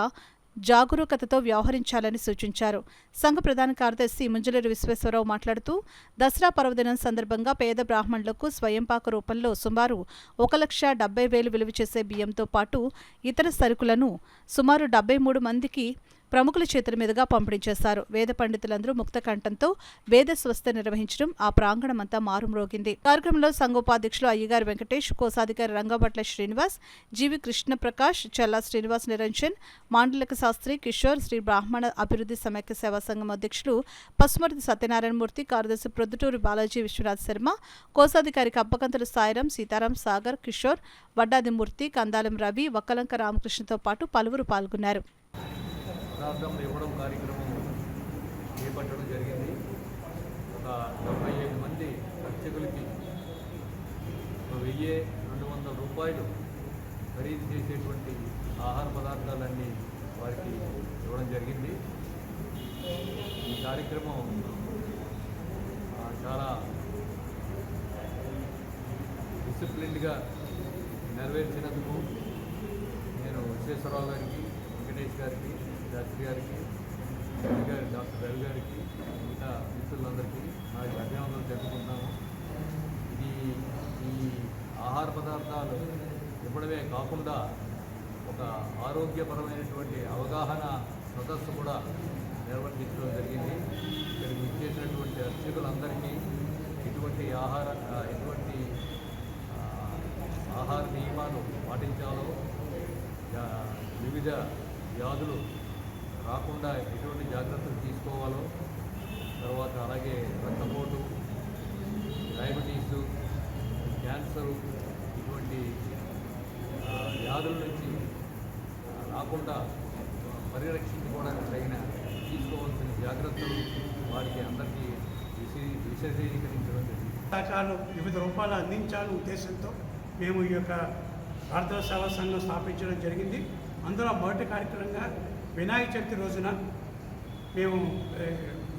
జాగరూకతతో వ్యవహరించాలని సూచించారు. సంఘ ప్రధాన కార్యదర్శి ముంజలూరు విశ్వేశ్వరరావు మాట్లాడుతూ దసరా పర్వదినం సందర్భంగా పేద బ్రాహ్మణులకు స్వయంపాక రూపంలో సుమారు 1,70,000 విలువ చేసే బియ్యంతో పాటు ఇతర సరుకులను సుమారు 73 మందికి ప్రముఖుల చేతుల మీదుగా పంపిణీ చేశారు. వేద పండితులందరూ ముక్త కంఠంతో వేద స్వస్థ నిర్వహించడం ఆ ప్రాంగణమంతా మారుమ్రోగింది. కార్యక్రమంలో సంఘోపాధ్యక్షులు అయ్యగారు వెంకటేష్, కోశాధికారి రంగభట్ల శ్రీనివాస్, జీవి కృష్ణప్రకాష్, చల్లా శ్రీనివాస్ నిరంజన్, మాండలిక శాస్త్రి కిషోర్, శ్రీ బ్రాహ్మణ అభివృద్ధి సమైక్య సేవా సంఘం అధ్యక్షులు పసుమర్తి సత్యనారాయణమూర్తి, కార్యదర్శి ప్రొద్దుటూరు బాలాజీ విశ్వనాథ్ శర్మ, కోశాధికారి కప్పకంతుల సాయిరాం, సీతారాం, సాగర్, కిషోర్, వడ్డాదిమూర్తి, కందాలం రవి, వక్కలంక రామకృష్ణతో పాటు పలువురు పాల్గొన్నారు. పదార్థం ఇవ్వడం కార్యక్రమం చేపట్టడం జరిగింది. ఒక 75 మంది అర్చకులకి 1,200 రూపాయలు ఖరీదు చేసేటువంటి ఆహార పదార్థాలన్నీ వారికి ఇవ్వడం జరిగింది. ఈ కార్యక్రమం చాలా డిసిప్లిన్డ్గా నెరవేర్చినందుకు నేను విశ్వేశ్వరరావు గారికి, వెంకటేష్ గారికి, శాస్త్రి గారికి, డాక్టర్ రవి గారికి, మిగతా మిత్రులందరికీ నా అభినందనలు తెలుపుకుంటున్నాను. ఈ ఆహార పదార్థాలు ఇవ్వడమే కాకుండా ఒక ఆరోగ్యపరమైనటువంటి అవగాహన సదస్సు కూడా నిర్వహించడం జరిగింది. ఇక్కడికి ఇచ్చేసినటువంటి అర్చకులందరికీ ఎటువంటి ఆహార నియమాలు పాటించాలో వివిధ వ్యాధులు రాకుండా ఎటువంటి జాగ్రత్తలు తీసుకోవాలో, తర్వాత అలాగే రక్తపోటు, డయాబెటీసు, క్యాన్సరు ఇటువంటి వ్యాధుల నుంచి రాకుండా పరిరక్షించుకోవడానికి తగిన తీసుకోవాల్సిన జాగ్రత్తలు వారికి అందరికీ విశదీకరించడం జరిగింది. సహకారాలు వివిధ రూపాలు అందించాలనే ఉద్దేశంతో మేము ఈ యొక్క ప్రార్థనా సేవా సంఘం స్థాపించడం జరిగింది. అందులో మొదటి కార్యక్రమంగా వినాయక చవితి రోజున మేము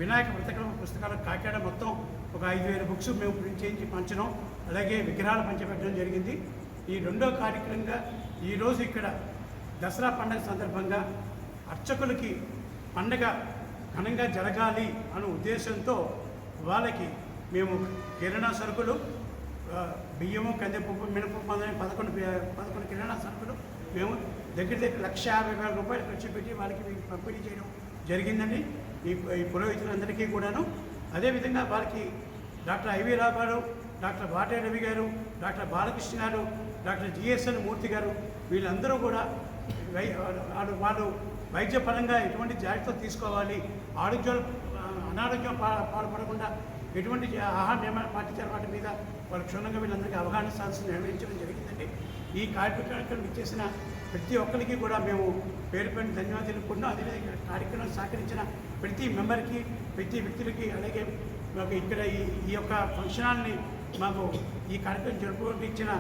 వినాయక ప్రతికరణ పుస్తకాలు కాకినాడ మొత్తం ఒక 5,000 బుక్స్ మేము ప్రింట్ చేయించి పంచడం, అలాగే విగ్రహాలు పంచబెట్టడం జరిగింది. ఈ రెండో కార్యక్రమంగా ఈరోజు ఇక్కడ దసరా పండుగ సందర్భంగా అర్చకులకి పండగ ఘనంగా జరగాలి అనే ఉద్దేశంతో వాళ్ళకి మేము కిరాణా సరుకులు, బియ్యము, కందిపప్పు, మినపప్పు మొదలైన 11 కిరాణా సరుకులు మేము దగ్గర 1,50,000 రూపాయలు ఖర్చు పెట్టి వాళ్ళకి పంపిణీ చేయడం జరిగిందండి. ఈ పురోహితులందరికీ కూడాను. అదేవిధంగా వారికి డాక్టర్ ఐవి రావు గారు, డాక్టర్ వాటే రవి గారు, డాక్టర్ బాలకృష్ణ గారు, డాక్టర్ జిఎస్ఎన్ మూర్తి గారు, వీళ్ళందరూ కూడా వాళ్ళు వైద్యపరంగా ఎటువంటి జాగ్రత్తలు తీసుకోవాలి, అనారోగ్యం పాల్పడకుండా ఎటువంటి ఆహార నియమాలు పాటించాలి, వాటి మీద వాళ్ళు క్షుణ్ణంగా వీళ్ళందరికీ అవగాహన సదస్సులు నిర్వహించడం జరిగిందండి. ఈ కార్యక్రమం ఇచ్చేసిన ప్రతి ఒక్కరికి కూడా మేము పేరు పేరు ధన్యవాదాలు తెలుపుకుంటున్నాం. అదేవిధంగా కార్యక్రమం సహకరించిన ప్రతి మెంబర్కి, ప్రతి వ్యక్తులకి, అలాగే మాకు ఇక్కడ ఈ యొక్క ఫంక్షన్ హాల్ని మాకు ఈ కార్యక్రమం జరుపుకుంటూ ఇచ్చిన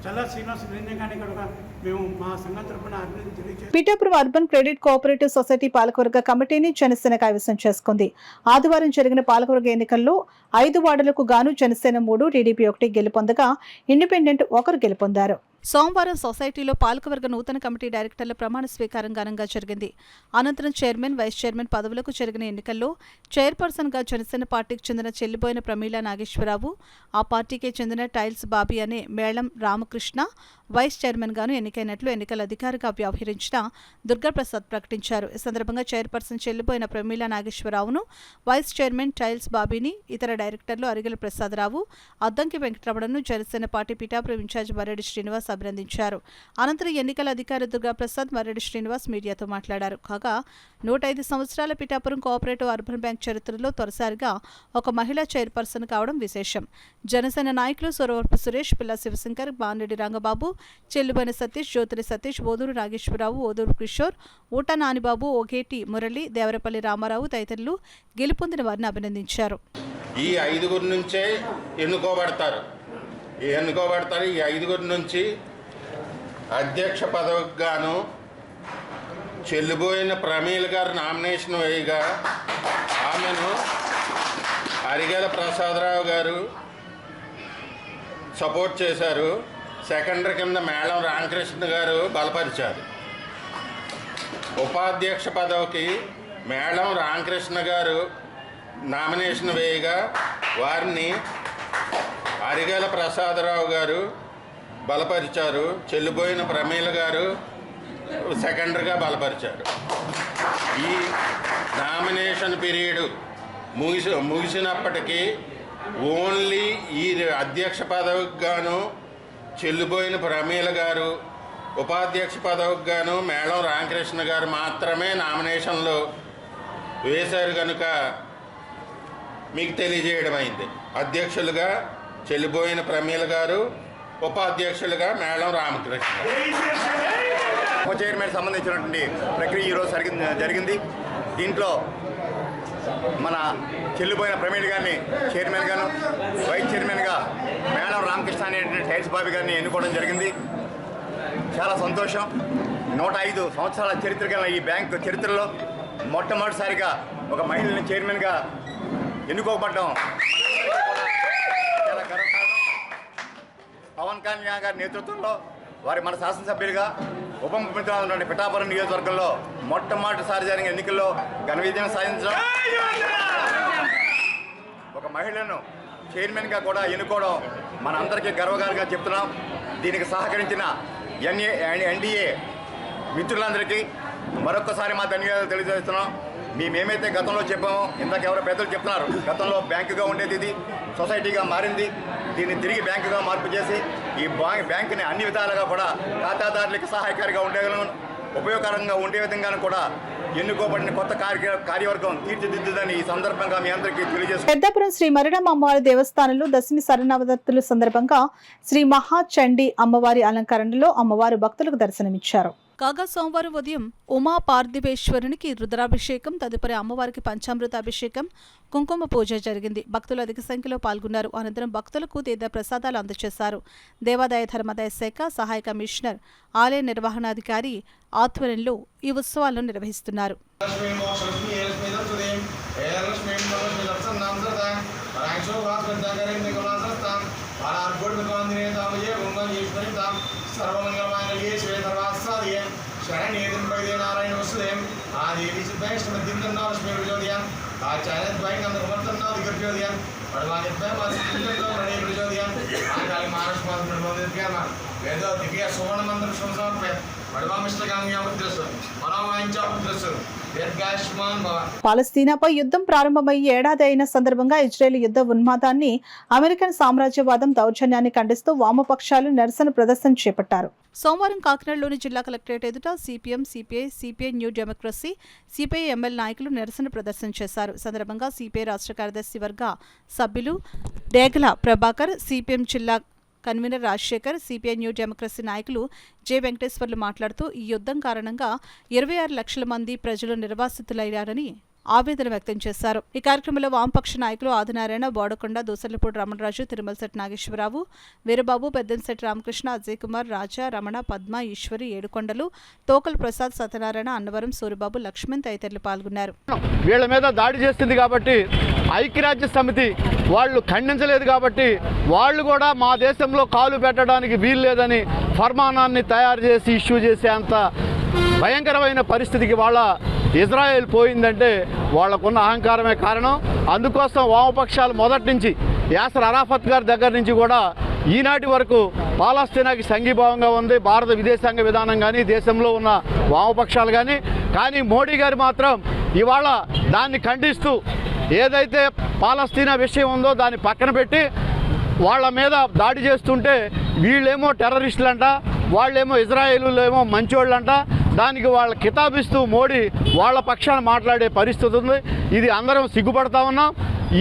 చల్లా శ్రీనివాస నిరంజన్ కూడా మేము మా సంఘం తరఫున అభినందన తెలియజేస్తాం. Pithapuram urban credit cooperative society పాలకవర్గ కమిటీని జనసేన కైవసం చేసుకుంది. ఆదివారం జరిగిన పాలకవర్గ ఎన్నికల్లో 5 వార్డులకు గాను జనసేన 3, టీడీపీ 1 గెలుపొందగా ఇండిపెండెంట్ 1 గెలుపొందారు. సోమవారం సొసైటీలో పాలకవర్గ నూతన కమిటీ డైరెక్టర్ల ప్రమాణ స్వీకారం ఘనంగా జరిగింది. అనంతరం చైర్మన్, వైస్ చైర్మన్ పదవులకు జరిగిన ఎన్నికల్లో చైర్పర్సన్గా జనసేన పార్టీకి చెందిన చెల్లిబోయిన ప్రమీల నాగేశ్వరరావు, ఆ పార్టీకే చెందిన టైల్స్ బాబీ అనే మేళం రామకృష్ణ వైస్ చైర్మన్గాను ఎన్నికైనట్లు ఎన్నికల అధికారిగా వ్యవహరించిన దుర్గాప్రసాద్ ప్రకటించారు. ఈ సందర్భంగా చైర్పర్సన్ చెల్లిబోయిన ప్రమీల నాగేశ్వరరావును, వైస్ చైర్మన్ టైల్స్ బాబీని, ఇతర డైరెక్టర్లు అరిగెల ప్రసాదరావు, అద్దంకి వెంకటరమణను జనసేన పార్టీ పిఠాపురం ఇన్ఛార్జ్ మర్రెడ్డి శ్రీనివాస్ అభినందించారు. అనంతరం ఎన్నికల అధికారి దుర్గాప్రసాద్, మర్రెడ్డి శ్రీనివాస్ మీడియాతో మాట్లాడారు. కాగా 105 సంవత్సరాల పిఠాపురం కోఆపరేటివ్ అర్బన్ బ్యాంక్ చరిత్రలో తొలిసారిగా ఒక మహిళా చైర్పర్సన్ కావడం విశేషం. జనసేన నాయకులు సొరవరపు సురేష్, పిల్ల శివశంకర్, బాన్రెడ్డి రంగబాబు, చెల్లుబైన సతీష్, జ్యోతులి సతీష్, ఓదూరు నాగేశ్వరరావు, ఓదూరు కిషోర్, ఊట నానిబాబు, ఓగేటి మురళి, దేవరపల్లి రామారావు తదితరులు గెలుపొందిన వారిని అభినందించారు. ఈ 5 నుంచే ఎన్నుకోబడతారు. ఈ 5 నుంచి అధ్యక్ష పదవికి గాను చెల్లిబోయిన ప్రమీల గారు నామినేషన్ వేయగా ఆమెను అరిగెల ప్రసాదరావు గారు సపోర్ట్ చేశారు. సెకండరీ కింద మేళం రామకృష్ణ గారు బలపరిచారు. ఉపాధ్యక్ష పదవికి మేళం రామకృష్ణ గారు నామినేషన్ వేయగా వారిని అరిగెల ప్రసాదరావు గారు బలపరిచారు. చెల్లిబోయిన ప్రమీల గారు సెకండరీగా బలపరిచారు. ఈ నామినేషన్ పీరియడ్ ముగిసినప్పటికీ ఓన్లీ ఈ అధ్యక్ష పదవికి గాను చెల్లిబోయిన ప్రమీల గారు, ఉపాధ్యక్ష పదవికి గాను మేళం రామకృష్ణ గారు మాత్రమే నామినేషన్లు వేశారు కనుక మీకు తెలియజేయడం అయింది. అధ్యక్షులుగా చెల్లిబోయిన ప్రమీల గారు, ఉపాధ్యక్షులుగా మేళం రామకృష్ణ. ఉప చైర్మన్ సంబంధించినటువంటి ప్రక్రియ ఈరోజు జరిగింది. దీంట్లో మన చెల్లిపోయిన ప్రమీల్ గారిని చైర్మన్ గాను, వైస్ చైర్మన్గా మేళం రామకృష్ణ అనేటువంటి టైల్స్ బాబీ గారిని ఎన్నుకోవడం జరిగింది. చాలా సంతోషం. 105 సంవత్సరాల చరిత్ర గల ఈ బ్యాంక్ చరిత్రలో మొట్టమొదటిసారిగా ఒక మహిళని చైర్మన్గా ఎన్నుకోబడ్డం చాలా గర్వకారణం. పవన్ కళ్యాణ్ గారి నేతృత్వంలో వారి మన శాసనసభ్యులుగా ఉప ముఖ్యమంత్రిగా ఉన్నటువంటి పిఠాపురం నియోజకవర్గంలో మొట్టమొదటిసారి జరిగిన ఎన్నికల్లో ఘన విజయం సాధించడం, ఒక మహిళను చైర్మన్గా కూడా ఎన్నుకోవడం మన అందరికీ గర్వకారణంగా చెప్తున్నాం. దీనికి సహకరించిన ఎన్డీఏ మిత్రులందరికీ మరొక్కసారి మా ధన్యవాదాలు తెలియజేస్తున్నాం. మేమేమైతే గతంలో చెప్పామో ఇందాక ఎవరో పెద్దలు చెప్తున్నారు, గతంలో బ్యాంకుగా ఉండేది ఇది సొసైటీగా మారింది. దీన్ని తిరిగి బ్యాంకుగా మార్పు చేసి ఈ బ్యాంకుని అన్ని విధాలుగా కూడా ఖాతాదారులకు సహాయకారిగా ఉపయోగకరంగా ఉండే విధంగా కూడా ఎన్నుకోబడిన కొత్త కార్యవర్గం తీర్చిదిద్దుదని ఈ సందర్భంగా మీ అందరికీ తెలియజేస్తాను. పెద్దాపురం శ్రీ మరణం అమ్మవారి దేవస్థానంలో దశమి శరణవరాత్రుల సందర్భంగా శ్రీ మహాచండీ అమ్మవారి అలంకరణలో అమ్మవారు భక్తులకు దర్శనమిచ్చారు. కాగా సోమవారం ఉదయం ఉమా పార్థివేశ్వరునికి రుద్రాభిషేకం, తదుపరి అమ్మవారికి పంచామృత అభిషేకం, కుంకుమ పూజ జరిగింది. భక్తులు అధిక సంఖ్యలో పాల్గొన్నారు. అనంతరం భక్తులకు తీర్థ ప్రసాదాలు అందజేశారు. దేవాదాయ ధర్మాదాయ శాఖ సహాయ కమిషనర్, ఆలయ నిర్వహణాధికారి ఆధ్వర్యంలో ఈ ఉత్సవాలను నిర్వహిస్తున్నారు. పాలస్తీనాపై యుద్ధం ప్రారంభమై ఏడాది అయిన సందర్భంగా ఇజ్రాయెల్ యుద్ధ ఉన్మాదాన్ని, అమెరికన్ సామ్రాజ్యవాదం దౌర్జన్యాన్ని ఖండిస్తూ వామపక్షాలు నిరసన ప్రదర్శన చేపట్టారు. సోమవారం కాకినాడలోని జిల్లా కలెక్టరేట్ ఎదుట CPM, CPI new democracy, CPI ML నాయకులు నిరసన ప్రదర్శన చేశారు. సందర్భంగా సిపిఐ రాష్ట్ర కార్యదర్శి వర్గ సభ్యులు డేగల ప్రభాకర్, సిపిఎం జిల్లా convener Rajasekhar, CPI new democracy నాయకులు జె వెంకటేశ్వర్లు మాట్లాడుతూ ఈ యుద్ధం కారణంగా 26 లక్షల మంది ప్రజలు నిర్వాసితులయ్యారని ఆవేదన వ్యక్తం చేశారు. ఈ కార్యక్రమంలో వామపక్ష నాయకులు ఆదినారాయణ, బోడకొండ, దూసర్లపూడి రమణరాజు, తిరుమలశెట్టి నాగేశ్వరరావు, వీరబాబు, పెద్దంశెట్టి రామకృష్ణ, అజయ్ కుమార్, రాజా, రమణ, పద్మ, ఈశ్వరి, ఏడుకొండలు, తోకల్ ప్రసాద్, సత్యనారాయణ, అన్నవరం, సూరిబాబు, లక్ష్మణ్ తదితరులు పాల్గొన్నారు. వీళ్ళ మీద దాడి చేస్తుంది కాబట్టి ఐక్యరాజ్య సమితి వాళ్ళు ఖండించలేదు కాబట్టి వాళ్ళు కూడా మా దేశంలో కాలు పెట్టడానికి వీల్లేదని ఫర్మానాన్ని తయారు చేసి ఇష్యూ చేసే అంత భయంకరమైన పరిస్థితికి వాళ్ళ ఇజ్రాయెల్ పోయిందంటే వాళ్ళకున్న అహంకారమే కారణం. అందుకోసం వామపక్షాలు మొదటి నుంచి యాసర్ అరాఫత్ గారి దగ్గర నుంచి కూడా ఈనాటి వరకు పాలస్తీనాకి సంఘీభావంగా ఉంది భారత విదేశాంగ విధానం కానీ, దేశంలో ఉన్న వామపక్షాలు కానీ మోడీ గారు మాత్రం ఇవాళ దాన్ని ఖండిస్తూ ఏదైతే పాలస్తీనా విషయం ఉందో దాన్ని పక్కన పెట్టి వాళ్ళ మీద దాడి చేస్తుంటే వీళ్ళేమో టెర్రరిస్టులంట, వాళ్ళేమో ఇజ్రాయేలులేమో మంచోళ్ళంట, దానికి వాళ్ళ కితాబిస్తూ మోడీ వాళ్ళ పక్షాన మాట్లాడే పరిస్థితి ఉంది. ఇది అందరం సిగ్గుపడతా ఉన్నాం.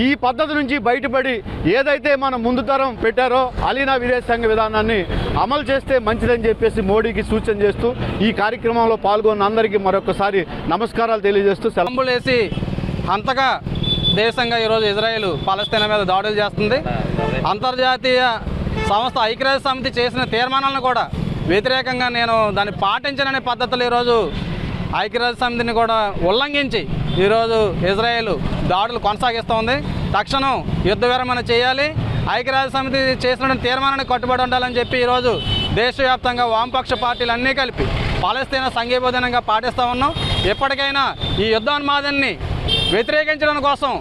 ఈ పద్ధతి నుంచి బయటపడి ఏదైతే మన ముందు తరం పెట్టారో అలీనా విదేశాంగ విధానాన్ని అమలు చేస్తే మంచిదని చెప్పేసి మోడీకి సూచన చేస్తూ ఈ కార్యక్రమంలో పాల్గొన్న అందరికీ మరొకసారి నమస్కారాలు తెలియజేస్తూ సెలవులేసి అంతగా దేశంగా ఈరోజు ఇజ్రాయెల్ పాలస్తీనా మీద దాడులు చేస్తుంది. అంతర్జాతీయ సంస్థ ఐక్యరాజ్య సమితి చేసిన తీర్మానాలను కూడా వ్యతిరేకంగా నేను దాన్ని పాటించననే పద్ధతులు ఈరోజు ఐక్యరాజ్య సమితిని కూడా ఉల్లంఘించి ఈరోజు ఇజ్రాయెల్ దాడులు కొనసాగిస్తోంది. తక్షణం యుద్ధ విరమణ చేయాలి, ఐక్యరాజ్య సమితి చేసిన తీర్మానాన్ని కట్టుబడి ఉండాలని చెప్పి ఈరోజు దేశవ్యాప్తంగా వామపక్ష పార్టీలు అన్నీ కలిపి పాలస్తీనా సంఘీభావంగా పాటిస్తూ ఉన్నాం. ఎప్పటికైనా ఈ యుద్ధోన్మాదాన్ని వ్యతిరేకించడం కోసం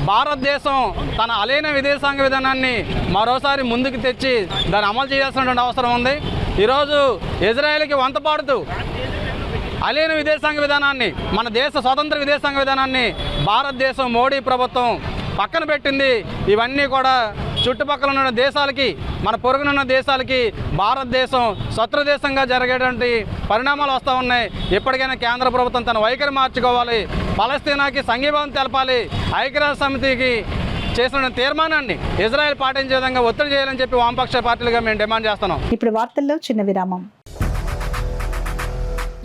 భారతదేశం తన అలీన విదేశాంగ విధానాన్ని మరోసారి ముందుకు తెచ్చి దాన్ని అమలు చేయాల్సినటువంటి అవసరం ఉంది. ఈరోజు ఇజ్రాయెల్కి వంతపాడుతూ అలీన విదేశాంగ విధానాన్ని, మన దేశ స్వతంత్ర విదేశాంగ విధానాన్ని భారతదేశం మోడీ ప్రభుత్వం పక్కన పెట్టింది. ఇవన్నీ కూడా చుట్టుపక్కల ఉన్న దేశాలకి, మన పొరుగునున్న దేశాలకి భారతదేశం శత్రు దేశంగా జరిగేటువంటి పరిణామాలు వస్తూ ఉన్నాయి. ఎప్పటికైనా కేంద్ర ప్రభుత్వం తన వైఖరి మార్చుకోవాలి, పాలస్తీనాకి సంఘీభావం తెలపాలి, ఐక్యరాజ్య సమితికి చేసిన తీర్మానాన్ని ఇజ్రాయెల్ పాటించే విధంగా ఒత్తిడి చేయాలని చెప్పి వామపక్ష పార్టీలుగా మేము డిమాండ్ చేస్తున్నాం. ఇప్పుడు వార్తల్లో చిన్న విరామం.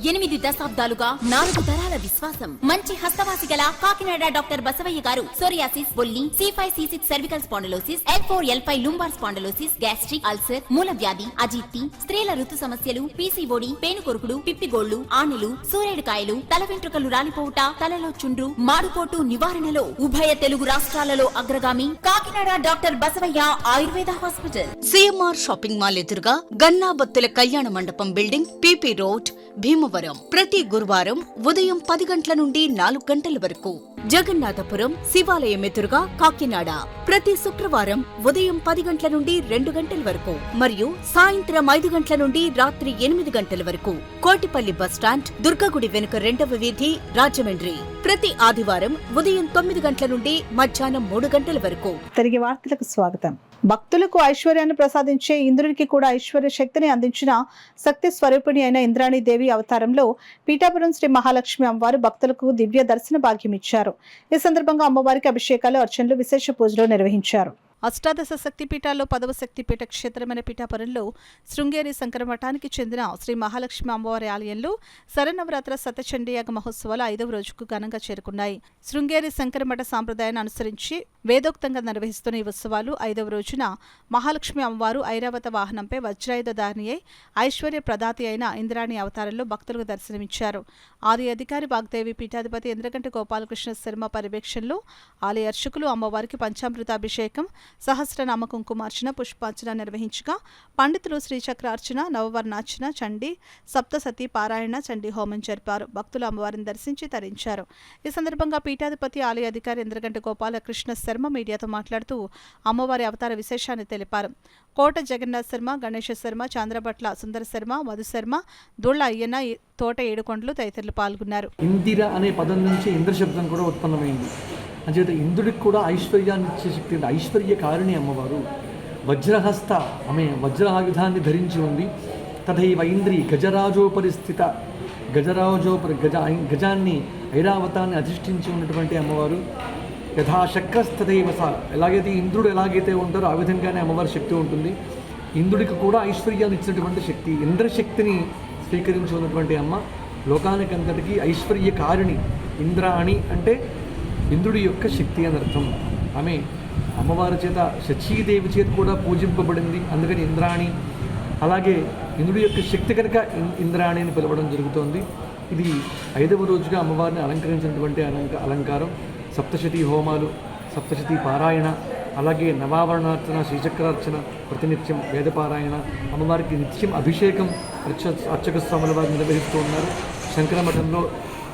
8 దశాబ్దాలుగా 4 తరాల విశ్వాసం. మంచి హస్తవాసి గల కాకినాడ డాక్టర్ బసవయ్య గారు సోరియాసిస్, బొల్లి, C5, C6 cervical spondylosis, L4, L5 lumbar spondylosis, gastric ulcer, మూల వ్యాధి, అజీర్తి, స్త్రీల ఋతు సమస్యలు, PCOD, పేనుకొరుకుడు, పిప్పిగోళ్లు, ఆనెలు, సూరేడుకాయలు, తల వెంట్రుకలు రాలిపోవుట, తలలో చుండ్రు, మాడుకోటు నివారణలో ఉభయ తెలుగు రాష్ట్రాలలో అగ్రగామి Kakinada doctor Basavayya Ayurveda hospital. CMR shopping mall ఎదురుగా గన్నాబత్తుల కళ్యాణ మండపం బిల్డింగ్, PP రోడ్, భీమవరం. ప్రతి గురువారం ఉదయం 10 గంటల నుండి 4 గంటల వరకు. జగన్నాథపురం శివాలయం ఎదురుగా కాకినాడ ప్రతి శుక్రవారం ఉదయం 10 గంటల నుండి 2 గంటల వరకు మరియు సాయంత్రం 5 గంటల నుండి రాత్రి 8 గంటల వరకు. కోటిపల్లి బస్టాండ్, దుర్గగుడి వెనుక 2వ వీధి, రాజమండ్రి ప్రతి ఆదివారం ఉదయం 9 గంటల నుండి మధ్యాహ్నం 3 గంటల వరకు. తిరిగి వార్తలకు స్వాగతం. భక్తులకు ఐశ్వర్యాన్ని ప్రసాదించే ఇంద్రునికి కూడా ఐశ్వర్య శక్తిని అందించిన శక్తి స్వరూపిణి అయిన ఇంద్రాణి దేవి అవతారంలో పీఠాపురం శ్రీ మహాలక్ష్మి అమ్మవారు భక్తులకు దివ్య దర్శన భాగ్యం ఇచ్చారు. ఈ సందర్భంగా అమ్మవారికి అభిషేకాలు, అర్చనలు, విశేష పూజలు నిర్వహించారు. అష్టాదశ శక్తిపీఠాల్లో 10వ శక్తిపీఠ క్షేత్రమైన పీఠాపురంలో శృంగేరి శంకర మఠానికి చెందిన శ్రీ మహాలక్ష్మి అమ్మవారి ఆలయంలో శరన్నవరాత్ర శతచండీయాగ మహోత్సవాలు 5వ రోజుకు ఘనంగా చేరుకున్నాయి. శృంగేరి శంకర మఠ సాంప్రదాయాన్ని అనుసరించి వేదోక్తంగా నిర్వహిస్తున్న ఈ ఉత్సవాలు 5వ రోజున మహాలక్ష్మి అమ్మవారు ఐరావత వాహనంపై వజ్రాయుధారిణి అయి ఐశ్వర్య ప్రదాతి అయిన ఇంద్రాణి అవతారంలో భక్తులకు దర్శనమిచ్చారు. ఆది అధికారి వాగ్దేవి పీఠాధిపతి ఇంద్రగంటి గోపాలకృష్ణ శర్మ పర్యవేక్షణలో ఆలయ అర్చకులు అమ్మవారికి పంచామృతాభిషేకం, సహస్రనామ కుంకుమార్చన, పుష్పార్చన నిర్వహించగా పండితులు శ్రీచక్రార్చన, నవవర్ణార్చన, చండీ సప్తసతి పారాయణ, చండీ హోమం జరిపారు. భక్తులు అమ్మవారిని దర్శించి తరించారు. ఈ సందర్భంగా పీఠాధిపతి ఆలయ అధికారి ఇంద్రగంటి గోపాలకృష్ణ శర్మ మీడియాతో మాట్లాడుతూ అమ్మవారి అవతార విశేషాన్ని తెలిపారు. కోట జగన్నాథ్ శర్మ, గణేష శర్మ, చాంద్రభట్ల సుందర శర్మ, మధు శర్మ, దుళ్ళ అయ్యన్న, తోట ఏడుకొండలు తదితరులు పాల్గొన్నారు. ఇందిర అనే పదం నుంచి ఇంద్ర శబ్దం కూడా ఉత్పన్నమైంది. అంచేత ఇంద్రుడికి కూడా ఐశ్వర్యాన్ని ఇచ్చే శక్తి అంటే ఐశ్వర్యకారిణి అమ్మవారు. వజ్రహస్త, ఆమె వజ్రాయుధాన్ని ధరించి ఉంది. తథైవ ఇంద్రి గజరాజోపరి స్థిత, గజాన్ని ఐరావతాన్ని అధిష్ఠించి ఉన్నటువంటి అమ్మవారు. యథాశక్రస్తథైవ స, ఎలాగైతే ఇంద్రుడు ఎలాగైతే ఉంటారో ఆ విధంగానే అమ్మవారి శక్తి ఉంటుంది. ఇంద్రుడికి కూడా ఐశ్వర్యాన్ని ఇచ్చినటువంటి శక్తి, ఇంద్రశక్తిని స్వీకరించి ఉన్నటువంటి అమ్మ లోకానికంతటికీ ఐశ్వర్యకారిణి. ఇంద్రాణి అంటే ఇంద్రుడి యొక్క శక్తి అని అర్థం. ఆమె అమ్మవారి చేత శచీదేవి చేత కూడా పూజింపబడింది, అందుకని ఇంద్రాణి. అలాగే ఇంద్రుడి యొక్క శక్తి కనుక ఇంద్రాణి అని పిలవడం జరుగుతోంది. ఇది 5వ రోజుగా అమ్మవారిని అలంకరించినటువంటి అలంకారం. సప్తశతి హోమాలు, సప్తశతి పారాయణ, అలాగే నవావరణార్చన, శ్రీచక్రార్చన, ప్రతినిత్యం వేదపారాయణ, అమ్మవారికి నిత్యం అభిషేకం అర్చక స్వాముల వారు నిర్వహిస్తూ ఉన్నారు. శంకరమఠంలో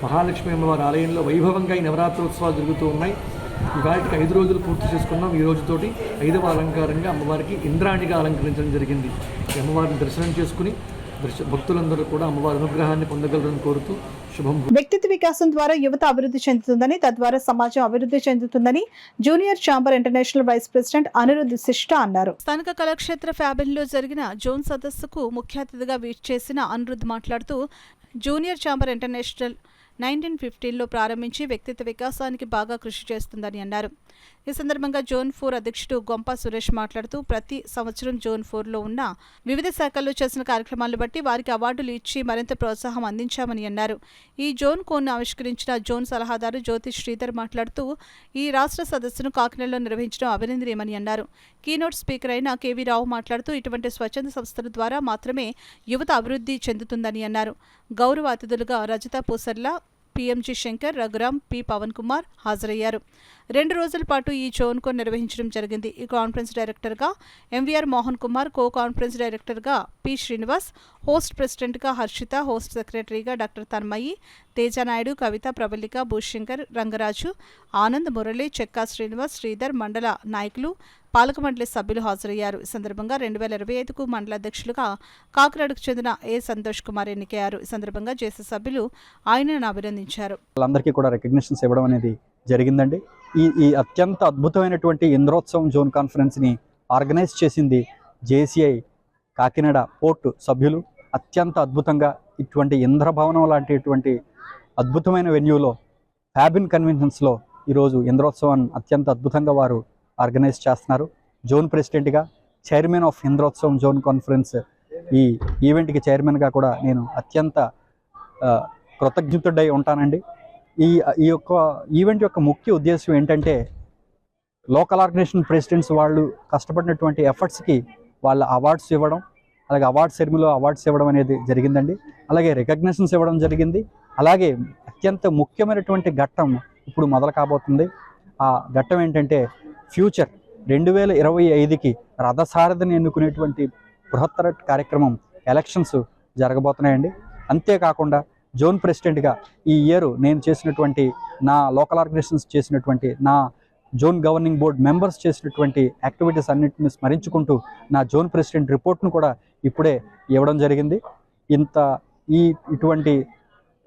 మహాలక్ష్మి అమ్మవారి ఆలయంలో వైభవంగా ఈ నవరాత్రోత్సవాలు జరుగుతూ ఉన్నాయి. ఇవాటికి 5 రోజులు పూర్తి చేసుకున్నాం. ఈ రోజుతోటి 5వ అలంకారంగా అమ్మవారికి ఇంద్రాణిగా అలంకరించడం జరిగింది. ఈ అమ్మవారిని దర్శనం చేసుకుని భక్తులందరూ కూడా అమ్మవారి అనుగ్రహాన్ని పొందగలరని కోరుతూ శుభం. వ్యక్తిత్వ వికాసం ద్వారా యువత అభివృద్ధి చెందుతుందని, తద్వారా సమాజం అభివృద్ధి చెందుతుందని junior chamber international vice president Anirudh Shishta అన్నారు. స్థానిక కళాక్షేత్ర ఫ్యాబిన్లో జరిగిన జోన్ సదస్సుకు ముఖ్య అతిథిగా చేసిన అనిరుద్ధ్ మాట్లాడుతూ జూనియర్ ఛాంబర్ ఇంటర్నేషనల్ 1915లో ప్రారంభించి వ్యక్తిత్వ వికాసానికి బాగా కృషి చేస్తుందని అన్నారు. ఈ సందర్భంగా జోన్ 4 అధ్యక్షుడు గొంప సురేష్ మాట్లాడుతూ ప్రతి సంవత్సరం జోన్ 4లో ఉన్న వివిధ శాఖల్లో చేసిన కార్యక్రమాలను బట్టి వారికి అవార్డులు ఇచ్చి మరింత ప్రోత్సాహం అందించామని అన్నారు. ఈ జోన్ కోడ్ను ఆవిష్కరించిన జోన్ సలహాదారు జ్యోతి శ్రీధర్ మాట్లాడుతూ ఈ రాష్ట్ర సదస్సును కాకినాడలో నిర్వహించడం అభినందనీయమని అన్నారు. కీనోట్ స్పీకర్ అయిన కేవీ రావు మాట్లాడుతూ ఇటువంటి స్వచ్ఛంద సంస్థల ద్వారా మాత్రమే యువత అభివృద్ధి చెందుతుందని అన్నారు. గౌరవ అతిథులుగా రజత పూసర్ల, పిఎంజీ శంకర్, రఘురాం, పి పవన్ కుమార్ హాజరయ్యారు. 2 రోజుల పాటు ఈ జోన్కు నిర్వహించడం జరిగింది. ఈ కాన్ఫరెన్స్ డైరెక్టర్గా ఎంవీఆర్ మోహన్ కుమార్, కో కాన్ఫరెన్స్ డైరెక్టర్గా పి శ్రీనివాస్, హోస్ట్ ప్రెసిడెంట్గా హర్షిత, హోస్ట్ సెక్రటరీగా డాక్టర్ తన్మయి, తేజానాయుడు, కవిత, ప్రబలిక, భూశంకర్, రంగరాజు, ఆనంద్, మురళి, చెక్కా శ్రీనివాస్, శ్రీధర్, మండల నాయకులు, పాలక మండలి సభ్యులు హాజరయ్యారు. ఈ సందర్భంగా 2025కు మండల అధ్యక్షులుగా కాకినాడకు చెందిన ఏ సంతోష్ కుమార్ ఎన్నికయ్యారు. ఈ సందర్భంగా జేసీ సభ్యులు ఆయనను అభినందించారు. వాళ్ళందరికీ కూడా రికగ్నిషన్స్ ఇవ్వడం అనేది జరిగిందండి. ఈ అత్యంత అద్భుతమైనటువంటి ఇంద్రోత్సవం జోన్ కాన్ఫరెన్స్ని ఆర్గనైజ్ చేసింది జేసీఐ కాకినాడ పోర్టు సభ్యులు. అత్యంత అద్భుతంగా ఇటువంటి ఇంద్రభవనం లాంటి అద్భుతమైన వెన్యూలో ఫ్యాబిన్ కన్వెన్షన్స్లో ఈరోజు ఇంద్రోత్సవాన్ని అత్యంత అద్భుతంగా వారు ఆర్గనైజ్ చేస్తున్నారు. జోన్ ప్రెసిడెంట్గా, చైర్మన్ ఆఫ్ ఇంద్రోత్సవం జోన్ కాన్ఫరెన్స్ ఈ ఈవెంట్కి చైర్మన్గా కూడా నేను అత్యంత కృతజ్ఞతుడై ఉంటానండి. ఈ యొక్క ఈవెంట్ యొక్క ముఖ్య ఉద్దేశం ఏంటంటే లోకల్ ఆర్గనైజేషన్ ప్రెసిడెంట్స్ వాళ్ళు కష్టపడినటువంటి ఎఫర్ట్స్కి వాళ్ళ అవార్డ్స్ ఇవ్వడం, అలాగే అవార్డ్స్ సెరమనీలో అవార్డ్స్ ఇవ్వడం అనేది జరిగిందండి. అలాగే రికగ్నిషన్స్ ఇవ్వడం జరిగింది. అలాగే అత్యంత ముఖ్యమైనటువంటి ఘట్టం ఇప్పుడు మొదలు కాబోతుంది. ఆ ఘట్టం ఏంటంటే ఫ్యూచర్ 2025కి రథసారథిని ఎన్నుకునేటువంటి బృహత్తర కార్యక్రమం ఎలక్షన్స్ జరగబోతున్నాయండి. అంతేకాకుండా జోన్ ప్రెసిడెంట్గా ఈ ఇయర్ నేను చేసినటువంటి, నా లోకల్ ఆర్గనైజేషన్స్ చేసినటువంటి, నా జోన్ గవర్నింగ్ బోర్డ్ మెంబర్స్ చేసినటువంటి యాక్టివిటీస్ అన్నింటిని స్మరించుకుంటూ నా జోన్ ప్రెసిడెంట్ రిపోర్ట్ను కూడా ఇప్పుడే ఇవ్వడం జరిగింది. ఇటువంటి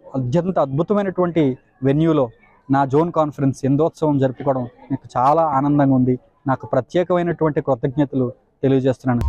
అత్యంత అద్భుతమైనటువంటి వెన్యూలో నా జోన్ కాన్ఫరెన్స్ 8వ జరుపుకోవడం నాకు చాలా ఆనందంగా ఉంది. నాకు ప్రత్యేకమైనటువంటి కృతజ్ఞతలు తెలియజేస్తున్నాను.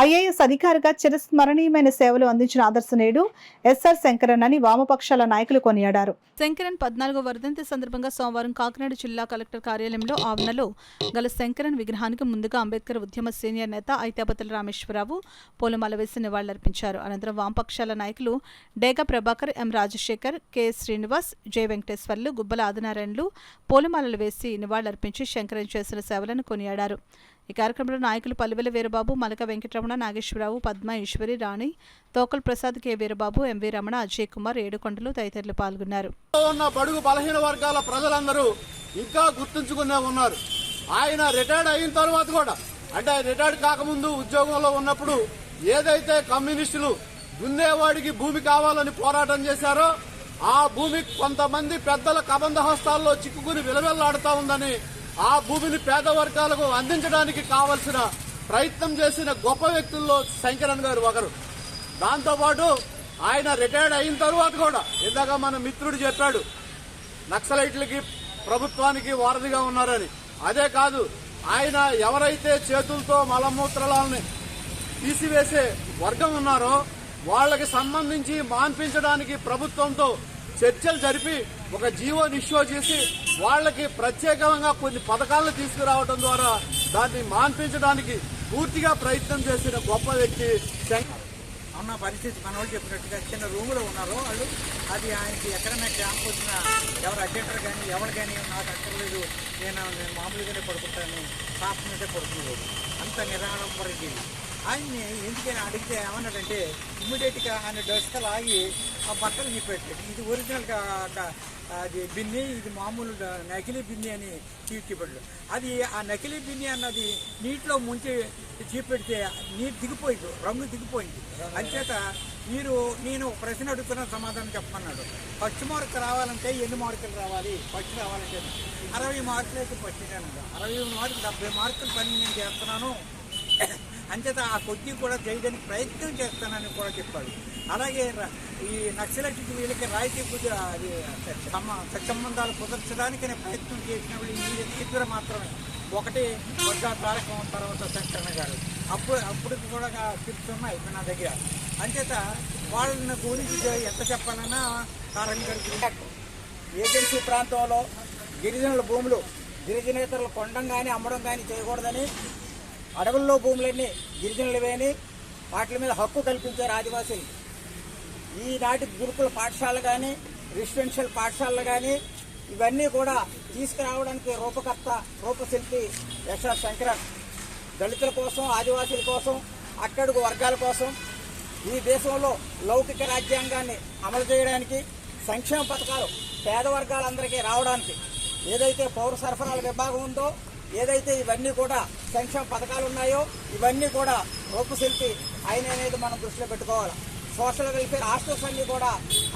ఐఏఎస్ అధికారిగా చిరస్మరణీయమైన సేవలు అందించిన ఆదర్శనేయుడు ఎస్ఆర్ శంకరన్ అని వామపక్షాల నాయకులు కొనియాడారు. శంకరన్ 14వ వర్ధంతి సందర్భంగా సోమవారం కాకినాడ జిల్లా కలెక్టర్ కార్యాలయంలో ఆవరణలో గల శంకరన్ విగ్రహానికి ముందుగా అంబేద్కర్ ఉద్యమ సీనియర్ నేత ఐతాపతుల రామేశ్వరరావు పూలమాల వేసి నివాళులర్పించారు. అనంతరం వామపక్షాల నాయకులు డేగా ప్రభాకర్, ఎం రాజశేఖర్, కె శ్రీనివాస్, జె వెంకటేశ్వర్లు, గుబ్బల ఆదినారాయణలు పూలమాలలు వేసి నివాళులర్పించి శంకరన్ చేసిన సేవలను కొనియాడారు. ఈ కార్యక్రమంలో నాయకులు పల్లివెల వీరబాబు, మలక వెంకటరమణ, నాగేశ్వరరావు, పద్మ, ఈశ్వరి, రాణి, తోకల్ ప్రసాద్, కె వీరబాబు, ఎంవి రమణ, అజయ్ కుమార్, ఏడుకొండలు తదితరులు పాల్గొన్నారు. ఉన్న బడుగు బలహీన వర్గాల ప్రజలందరూ ఇంకా గుర్తుంచుకునే ఉన్నారు. ఆయన రిటైర్డ్ అయిన తర్వాత కూడా, అంటే రిటైర్డ్ కాకముందు ఉద్యోగంలో ఉన్నప్పుడు ఏదైతే కమ్యూనిస్టులు దున్నేవాడికి భూమి కావాలని పోరాటం చేశారో ఆ భూమి కొంతమంది పెద్దల కబంధ హస్తాల్లో చిక్కుకుని విలవిల్లాడుతూ ఉందని, ఆ భూమిని పేద వర్గాలకు అందించడానికి కావలసిన ప్రయత్నం చేసిన గొప్ప వ్యక్తుల్లో శంకరన్ గారు ఒకరు. దాంతోపాటు ఆయన రిటైర్డ్ అయిన తర్వాత కూడా ఇందాక మన మిత్రుడు చెప్పాడు నక్సలైట్లకి ప్రభుత్వానికి వారధిగా ఉన్నారని. అదే కాదు, ఆయన ఎవరైతే చేతులతో మలమూత్రాలని తీసివేసే వర్గం ఉన్నారో వాళ్ళకి సంబంధించి మాన్పించడానికి ప్రభుత్వంతో చర్చలు జరిపి ఒక జీవోని ఇష్యూ చేసి వాళ్ళకి ప్రత్యేకంగా కొన్ని పథకాలను తీసుకురావడం ద్వారా దాన్ని మాన్పించడానికి పూర్తిగా ప్రయత్నం చేసిన గొప్ప వ్యక్తి ఉన్న పరిస్థితి. మన వాళ్ళు చెప్పినట్టుగా చిన్న రూములో ఉన్నారో వాళ్ళు, అది ఆయనకి ఎక్కడైనా క్యాంప్ వచ్చినా ఎవరు అటెండర్ కానీ ఎవరు కానీ నాకు అక్కర్లేదు, నేను మామూలుగానే పడుకుంటాను, షాప్ మీదే పడుకునేవాడు. అంత నిరాడంబరకి ఆయన్ని ఎందుకని అడిగితే ఏమన్నాడంటే ఇమ్మీడియట్గా ఆయన డస్ట్ లాగి ఆ బట్టలు నిప్పెట్టాడు. ఇది ఒరిజినల్గా అది బిన్ని, ఇది మామూలు నకిలీ బిన్ని అని చీపెట్టాడు. అది ఆ నకిలీ బిన్ని అన్నది నీటిలో ముంచి చీపెడితే నీరు దిగిపోయింది, రంగు దిగిపోయింది. అంచేత నేను ప్రశ్న అడుగుతున్న సమాధానం చెప్పమన్నాడు. ఫస్ట్ మార్క్ రావాలంటే ఎన్ని మార్కులు రావాలి? ఫస్ట్ రావాలంటే 60 మార్కులు అయితే ఫస్ట్ 60 మార్కులు 70 మార్కుల పని నేను చేస్తున్నాను, అంచేత ఆ కొద్ది కూడా చేయడానికి ప్రయత్నం చేస్తానని కూడా చెప్పాడు. అలాగే ఈ నక్సలైట్కి వీళ్ళకి రాయితీ అది సత్సంబంధాలు కుదర్చడానికి ప్రయత్నం చేసినప్పుడు ఈ ఇద్దరు మాత్రమే, ఒకటి వర్గా తారకం, తర్వాత శంకరన్న గారు. అప్పటికి కూడా టిప్స్ ఉన్నాయి నా దగ్గర. అంచేత వాళ్ళని గురించి ఎంత చెప్పాలన్నా తారకం గారికి ఏజెన్సీ ప్రాంతంలో గిరిజనుల భూములు గిరిజనేతరులు కొనడం కానీ అమ్మడం కానీ చేయకూడదని, అడవుల్లో భూములన్నీ గిరిజనులవేని వాటి మీద హక్కు కల్పించారు ఆదివాసీలు. ఈనాటి గురుకుల పాఠశాలలు కానీ రెసిడెన్షియల్ పాఠశాలలు కానీ ఇవన్నీ కూడా తీసుకురావడానికి రూపశిల్పి ఎస్ఆర్ శంకరన్. దళితుల కోసం, ఆదివాసీల కోసం, అట్టడుగు వర్గాల కోసం ఈ దేశంలో లౌకిక రాజ్యాంగాన్ని అమలు చేయడానికి, సంక్షేమ పథకాలు పేద వర్గాలందరికీ రావడానికి, ఏదైతే పౌర సరఫరాల విభాగం ఉందో, ఏదైతే ఇవన్నీ కూడా సంక్షేమ పథకాలు ఉన్నాయో ఇవన్నీ కూడా రూపశిల్పి ఆయన అనేది మనం దృష్టిలో పెట్టుకోవాలి. సోషల్ వెల్ఫేర్ హాస్టల్స్ అన్నీ కూడా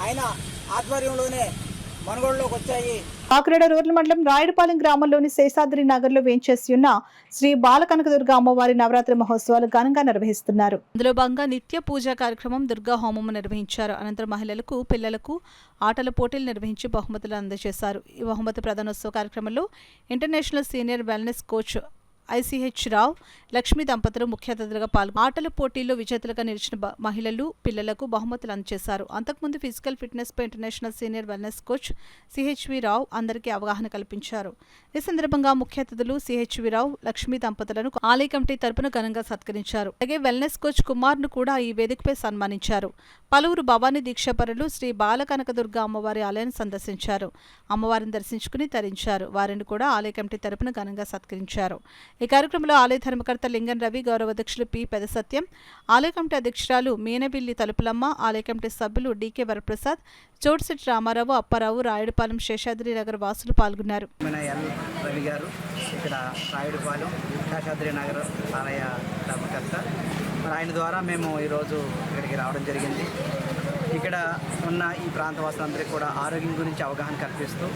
ఆయన ఆధ్వర్యంలోనే మనుగోడులోకి వచ్చాయి. కాకినాడ రూరల్ మండలం రాయుడుపాలెం గ్రామంలోని శేషాద్రి నగర్లో వేంచేసి ఉన్న శ్రీ బాలకనకదుర్గ అమ్మవారి నవరాత్రి మహోత్సవాలు ఘనంగా నిర్వహిస్తున్నారు. అందులో భాగంగా నిత్య పూజా కార్యక్రమం, దుర్గా హోమం నిర్వహించారు. అనంతరం మహిళలకు, పిల్లలకు ఆటల పోటీలు నిర్వహించి బహుమతులు అందజేశారు. ఈ బహుమతి ప్రధానోత్సవ కార్యక్రమంలో international senior wellness coach ICH రావు, లక్ష్మీ దంపతులు ముఖ్య అతిథులుగా పాల్గొని ఆటల పోటీల్లో విజేతలుగా నిలిచిన మహిళలు, పిల్లలకు బహుమతులు అందజేశారు. అంతకుముందు ఫిజికల్ ఫిట్నెస్ పై international senior wellness coach CHV Rao అందరికీ అవగాహన కల్పించారు. ఈ సందర్భంగా ముఖ్య అతిథులు CHV రావు, లక్ష్మీ దంపతులను ఆలయ కమిటీ తరపున ఘనంగా సత్కరించారు. అలాగే వెల్నెస్ కోచ్ కుమార్ ను కూడా ఈ వేదికపై సన్మానించారు. పలువురు భవానీ దీక్షాపరులు శ్రీ బాలకనకదుర్గ అమ్మవారి ఆలయాన్ని సందర్శించారు. అమ్మవారిని దర్శించుకుని తరించారు. వారిని కూడా ఆలయ కమిటీ తరపున ఘనంగా సత్కరించారు. ఈ కార్యక్రమంలో ఆలయ ధర్మకర్త లింగన్ రవి, గౌరవ అధ్యక్షులు పి పెద సత్యం, ఆలయ కమిటీ అధ్యక్షురాలు మీనబిల్లి తలుపులమ్మ, ఆలయ కమిటీ సభ్యులు డికే వరప్రసాద్, చోటిశెట్టి రామారావు, అప్పారావు, రాయుడుపాలెం, శేషాద్రి నగర్ వాసులు పాల్గొన్నారు. రవి గారు ఇక్కడ రాయుడుపాలెం శేషాద్రి నగర్ ఆలయ ధర్మకర్త, మరి ఆయన ద్వారా మేము ఈరోజు ఇక్కడికి రావడం జరిగింది. ఇక్కడ ఉన్న ఈ ప్రాంత వాసులందరికీ కూడా ఆరోగ్యం గురించి అవగాహన కల్పిస్తూ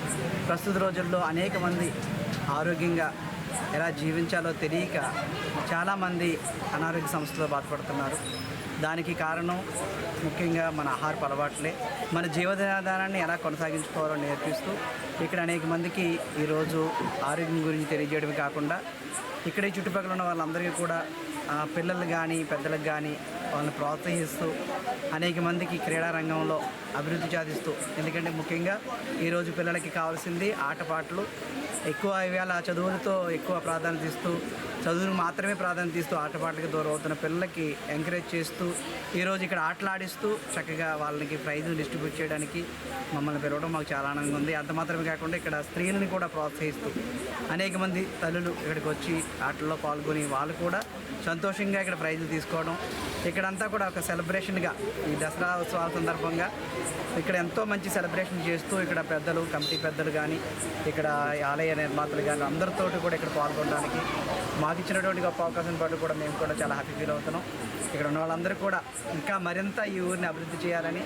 ప్రస్తుత రోజుల్లో అనేక మంది ఆరోగ్యంగా ఎలా జీవించాలో తెలియక చాలామంది అనారోగ్య సమస్యలతో బాధపడుతున్నారు. దానికి కారణం ముఖ్యంగా మన ఆహారపు అలవాట్లే. మన జీవనాధారాన్ని ఎలా కొనసాగించుకోవాలో నేర్పిస్తూ ఇక్కడ అనేక మందికి ఈరోజు ఆరోగ్యం గురించి తెలియజేయడమే కాకుండా ఇక్కడ ఈ చుట్టుపక్కల ఉన్న వాళ్ళందరికీ కూడా పిల్లలు కానీ పెద్దలకు కానీ వాళ్ళని ప్రోత్సహిస్తూ అనేక మందికి క్రీడా రంగంలో అభివృద్ధి సాధిస్తూ, ఎందుకంటే ముఖ్యంగా ఈరోజు పిల్లలకి కావాల్సింది ఆటపాటలు. ఎక్కువ ఇవాళ చదువులతో ఎక్కువ ప్రాధాన్యత ఇస్తూ, చదువులకు మాత్రమే ప్రాధాన్యత ఇస్తూ ఆటపాటలకు దూరం అవుతున్న పిల్లలకి ఎంకరేజ్ చేస్తూ ఈరోజు ఇక్కడ ఆటలాడిస్తూ చక్కగా వాళ్ళకి ప్రైజులు డిస్ట్రిబ్యూట్ చేయడానికి మమ్మల్ని పిలవడం మాకు చాలా ఆనందంగా ఉంది. అంత మాత్రమే కాకుండా ఇక్కడ స్త్రీలను కూడా ప్రోత్సహిస్తూ అనేక మంది తల్లులు ఇక్కడికి వచ్చి ఆటల్లో పాల్గొని వాళ్ళు కూడా సంతోషంగా ఇక్కడ ప్రైజులు తీసుకోవడం, ఇక్కడంతా కూడా ఒక సెలబ్రేషన్గా ఈ దసరా ఉత్సవాల సందర్భంగా ఇక్కడ ఎంతో మంచి సెలబ్రేషన్ చేస్తూ ఇక్కడ పెద్దలు, కమిటీ పెద్దలు కానీ ఇక్కడ ఆలయ నిర్మాతలు కానీ అందరితోటి కూడా ఇక్కడ పాల్గొనడానికి మాకు ఇచ్చినటువంటి గొప్ప అవకాశం పట్ల కూడా మేము కూడా చాలా హ్యాపీ ఫీల్ అవుతున్నాం. ఇక్కడ ఉన్న వాళ్ళందరూ కూడా ఇంకా మరింత ఈ ఊరిని అభివృద్ధి చేయాలని,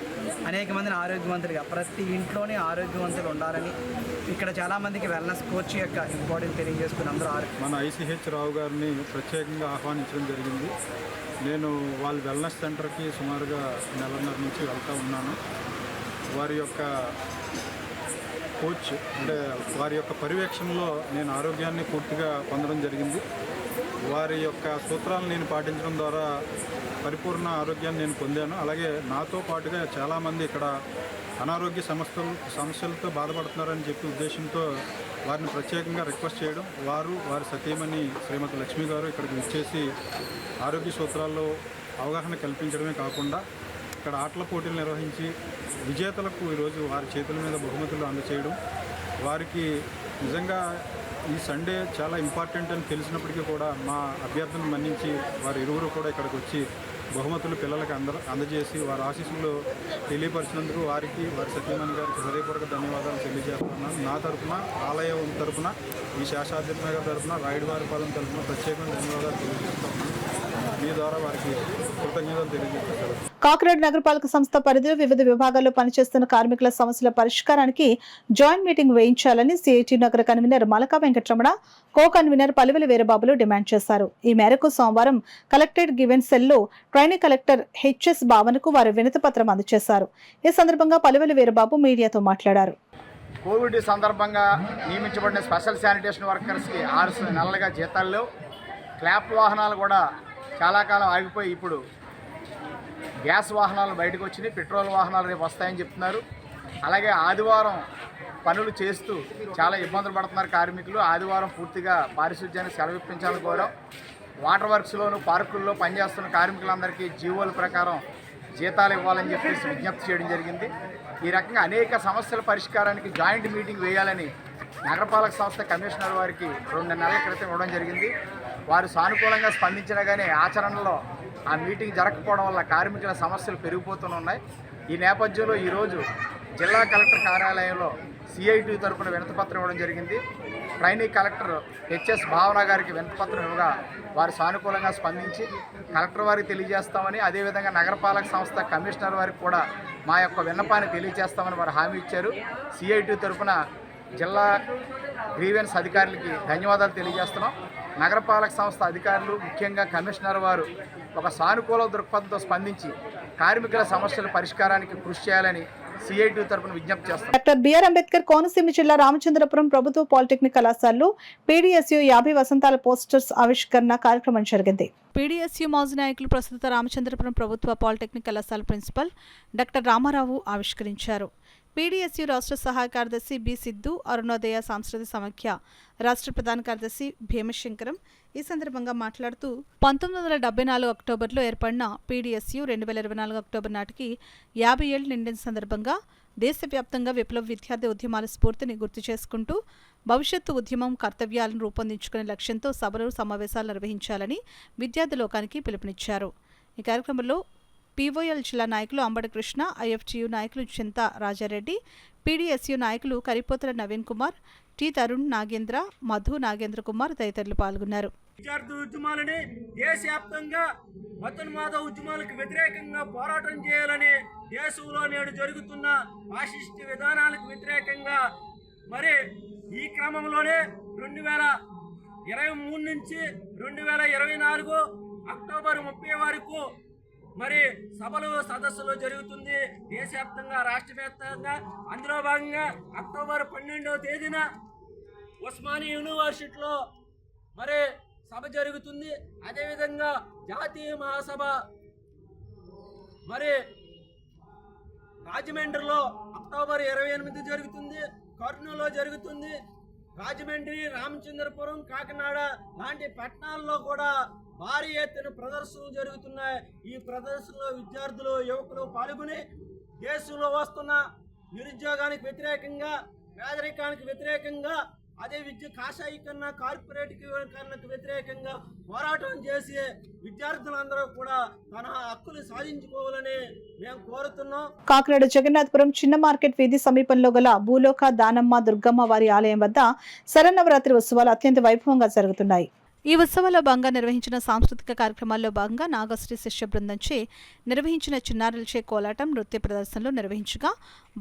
అనేక మందిని ఆరోగ్యవంతులుగా ప్రతి ఇంట్లోనే ఆరోగ్యవంతులు ఉండాలని ఇక్కడ చాలామందికి వెల్నెస్ కోచ్ యొక్క ఇంపార్టెంట్ తెలియజేసుకుని అందరూ మన ఐసీహెచ్ రావు గారిని ప్రత్యేకంగా ఆహ్వానించడం జరిగింది. నేను వాళ్ళ వెల్నెస్ సెంటర్కి సుమారుగా నెలన్నర నుంచి వెళ్తూ ఉన్నాను. వారి యొక్క కోచ్ అంటే వారి యొక్క పర్యవేక్షణలో నేను ఆరోగ్యాన్ని పూర్తిగా పొందడం జరిగింది. వారి యొక్క సూత్రాలను నేను పాటించడం ద్వారా పరిపూర్ణ ఆరోగ్యాన్ని నేను పొందాను. అలాగే నాతో పాటుగా చాలామంది ఇక్కడ అనారోగ్య సమస్యలతో బాధపడుతున్నారని చెప్పి ఉద్దేశంతో వారిని ప్రత్యేకంగా రిక్వెస్ట్ చేయడం, వారి సతీమణి శ్రీమతి లక్ష్మి గారు ఇక్కడికి వచ్చేసి ఆరోగ్య సూత్రాల్లో అవగాహన కల్పించడమే కాకుండా ఇక్కడ ఆటల పోటీలు నిర్వహించి విజేతలకు ఈరోజు వారి చేతుల మీద బహుమతులు అందచేయడం, వారికి నిజంగా ఈ సండే చాలా ఇంపార్టెంట్ అని తెలిసినప్పటికీ కూడా మా అభ్యర్థనను మన్నించి వారి ఇరువురు కూడా ఇక్కడికి వచ్చి బహుమతులు పిల్లలకి అందజేసి వారి ఆశీస్సులు తెలియపరిచినందుకు వారికి, వారి సత్యమణి గారికి హృదయపూర్వక ధన్యవాదాలు తెలియజేస్తున్నాను. నా తరఫున, ఆలయం తరఫున, ఈ శేషాద్రి నగర్ తరఫున, రాయుడువారిపాలెం తరఫున ప్రత్యేకమైన ధన్యవాదాలు తెలియజేస్తున్నాను. మీ ద్వారా వారికి కృతజ్ఞతలు తెలియజేస్తారు. కాకినాడ నగరపాలక సంస్థ పరిధిలో వివిధ విభాగాల్లో పనిచేస్తున్న కార్మికుల సమస్యల పరిష్కారానికి జాయింట్ మీటింగ్ వేయించాలని సిఐటి నగర convener Malaka Venkataramana, co convener Palivela వీరబాబులు డిమాండ్ చేశారు. ఈ మేరకు సోమవారం కలెక్టరేట్ గివెన్ సెల్లో ట్రైనింగ్ కలెక్టర్ హెచ్ఎస్ భావనకు వారు వినతి పత్రం అందజేశారు. ఈ సందర్భంగా పలివెల వీరబాబు మీడియాతో మాట్లాడారు. కోవిడ్ సందర్భంగా నియమించబడిన స్పెషల్ శానిటేషన్ వర్కర్స్కి 6 నెలలుగా జీతాల్లో, క్లాప్ వాహనాలు కూడా చాలా కాలం ఆగిపోయి ఇప్పుడు గ్యాస్ వాహనాలు బయటకు వచ్చినాయి, పెట్రోల్ వాహనాలు రేపు వస్తాయని చెప్తున్నారు. అలాగే ఆదివారం పనులు చేస్తూ చాలా ఇబ్బందులు పడుతున్నారు కార్మికులు. ఆదివారం పూర్తిగా పారిశుధ్యాన్ని సెలవిప్పించాలని కోరాం. వాటర్ వర్క్స్లోను, పార్కుల్లో పనిచేస్తున్న కార్మికులందరికీ జీవోల ప్రకారం జీతాలు ఇవ్వాలని చెప్పేసి విజ్ఞప్తి చేయడం జరిగింది. ఈ రకంగా అనేక సమస్యల పరిష్కారానికి జాయింట్ మీటింగ్ వేయాలని నగరపాలక సంస్థ కమిషనర్ వారికి 2 నెలల క్రితం ఇవ్వడం జరిగింది. వారు సానుకూలంగా స్పందించినా కానీ ఆచరణలో ఆ మీటింగ్ జరగకపోవడం వల్ల కార్మికుల సమస్యలు పెరిగిపోతున్నాయి. ఈ నేపథ్యంలో ఈరోజు జిల్లా కలెక్టర్ కార్యాలయంలో సిఐటి తరఫున వినతిపత్రం ఇవ్వడం జరిగింది. ట్రైనింగ్ కలెక్టర్ హెచ్ఎస్ భావన గారికి వినతిపత్రం ఇవ్వగా వారు సానుకూలంగా స్పందించి కలెక్టర్ వారికి తెలియజేస్తామని, అదేవిధంగా నగరపాలక సంస్థ కమిషనర్ వారికి కూడా మా యొక్క విన్నపాన్ని తెలియజేస్తామని వారు హామీ ఇచ్చారు. సిఐటి తరఫున జిల్లా గ్రీవెన్స్ అధికారులకి ధన్యవాదాలు తెలియజేస్తున్నాం. నగరపాలక సంస్థ అధికారులు, ముఖ్యంగా కమిషనర్ వారు ఒక సానుకూల దృక్పథంతో స్పందించి కార్మికుల సమస్యల పరిష్కారానికి కృషి చేయాలని సిఐటి తరపున విజ్ఞప్తి చేస్తాం. డాక్టర్ బిఆర్ అంబేద్కర్ కోనసీమ జిల్లా రామచంద్రపురం ప్రభుత్వ పాలిటెక్నిక్ కళాశాలలో పీడీఎస్యు 50 వసంతాల పోస్టర్స్ ఆవిష్కరణ కార్యక్రమం జరిగింది. పీడీఎస్యు మాజీ నాయకులు ప్రస్తుత రామచంద్రపురం ప్రభుత్వ పాలిటెక్నిక్ కళాశాల ప్రిన్సిపల్ డాక్టర్ రామారావు ఆవిష్కరించారు. పీడీఎస్యు రాష్ట్ర సహాయ కార్యదర్శి బి సిద్ధు, అరుణోదయ సాంస్కృతిక సమాఖ్య రాష్ట్ర ప్రధాన కార్యదర్శి భీమశంకరం ఈ సందర్భంగా మాట్లాడుతూ 1974 అక్టోబర్లో ఏర్పడిన పీడీఎస్యు 2024 అక్టోబర్ నాటికి 50 ఏళ్లు నిండిన సందర్భంగా దేశవ్యాప్తంగా విప్లవ విద్యార్థి ఉద్యమాల స్ఫూర్తిని గుర్తు చేసుకుంటూ భవిష్యత్తు ఉద్యమం కర్తవ్యాలను రూపొందించుకునే లక్ష్యంతో సభలు సమావేశాలు నిర్వహించాలని విద్యార్థి లోకానికి పిలుపునిచ్చారు. ఈ కార్యక్రమంలో పీఓఎల్ జిల్లా నాయకులు అంబడి కృష్ణ, ఐఎఫ్టియు నాయకులు చింత రాజారెడ్డి, పీడీఎస్యు నాయకులు కరిపోతల నవీన్ కుమార్, టి తరుణ్ నాగేంద్ర, మధు నాగేంద్ర కుమార్ తదితరులు పాల్గొన్నారు. విద్యార్థి ఉద్యమాలని దేశవ్యాప్తంగా మతోన్మాద ఉద్యమాలకు వ్యతిరేకంగా పోరాటం చేయాలని, దేశంలో నేడు జరుగుతున్న ఫాసిస్ట్ విధానాలకు వ్యతిరేకంగా మరి ఈ క్రమంలోనే 2023 నుంచి 2024 అక్టోబర్ 30 వరకు మరి సభలు సదస్సులు జరుగుతుంది దేశవ్యాప్తంగా, రాష్ట్రవ్యాప్తంగా. అందులో భాగంగా అక్టోబర్ 12వ తేదీన ఉస్మానియా యూనివర్సిటీలో మరి సభ జరుగుతుంది. అదేవిధంగా జాతీయ మహాసభ మరి రాజమండ్రిలో అక్టోబర్ 28 జరుగుతుంది, కర్నూలులో జరుగుతుంది. రాజమండ్రి, రామచంద్రపురం, కాకినాడ లాంటి పట్టణాల్లో కూడా భారీ ఎత్తున ప్రదర్శనలు జరుగుతున్నాయి. ఈ ప్రదర్శనలో విద్యార్థులు, యువకులు పాల్గొని దేశంలో వస్తున్న నిరుద్యోగానికి వ్యతిరేకంగా, పేదరికానికి వ్యతిరేకంగా, అదే కాషాయీకరణ, కార్పొరేటీకరణకు వ్యతిరేకంగా పోరాటం చేసి విద్యార్థులందరూ కూడా తన హక్కులు సాధించుకోవాలని మేము కోరుతున్నాం. కాకినాడ జగన్నాథపురం చిన్న మార్కెట్ వీధి సమీపంలో గల భూలోక దానమ్మ దుర్గమ్మ వారి ఆలయం వద్ద శరన్నవరాత్రి ఉత్సవాలు అత్యంత వైభవంగా జరుగుతున్నాయి. ఈ ఉత్సవాల్లో భాగంగా నిర్వహించిన సాంస్కృతిక కార్యక్రమాల్లో భాగంగా నాగశ్రీ శిష్య బృందంచే నిర్వహించిన చిన్నారులచే కోలాటం, నృత్య ప్రదర్శనలు నిర్వహించగా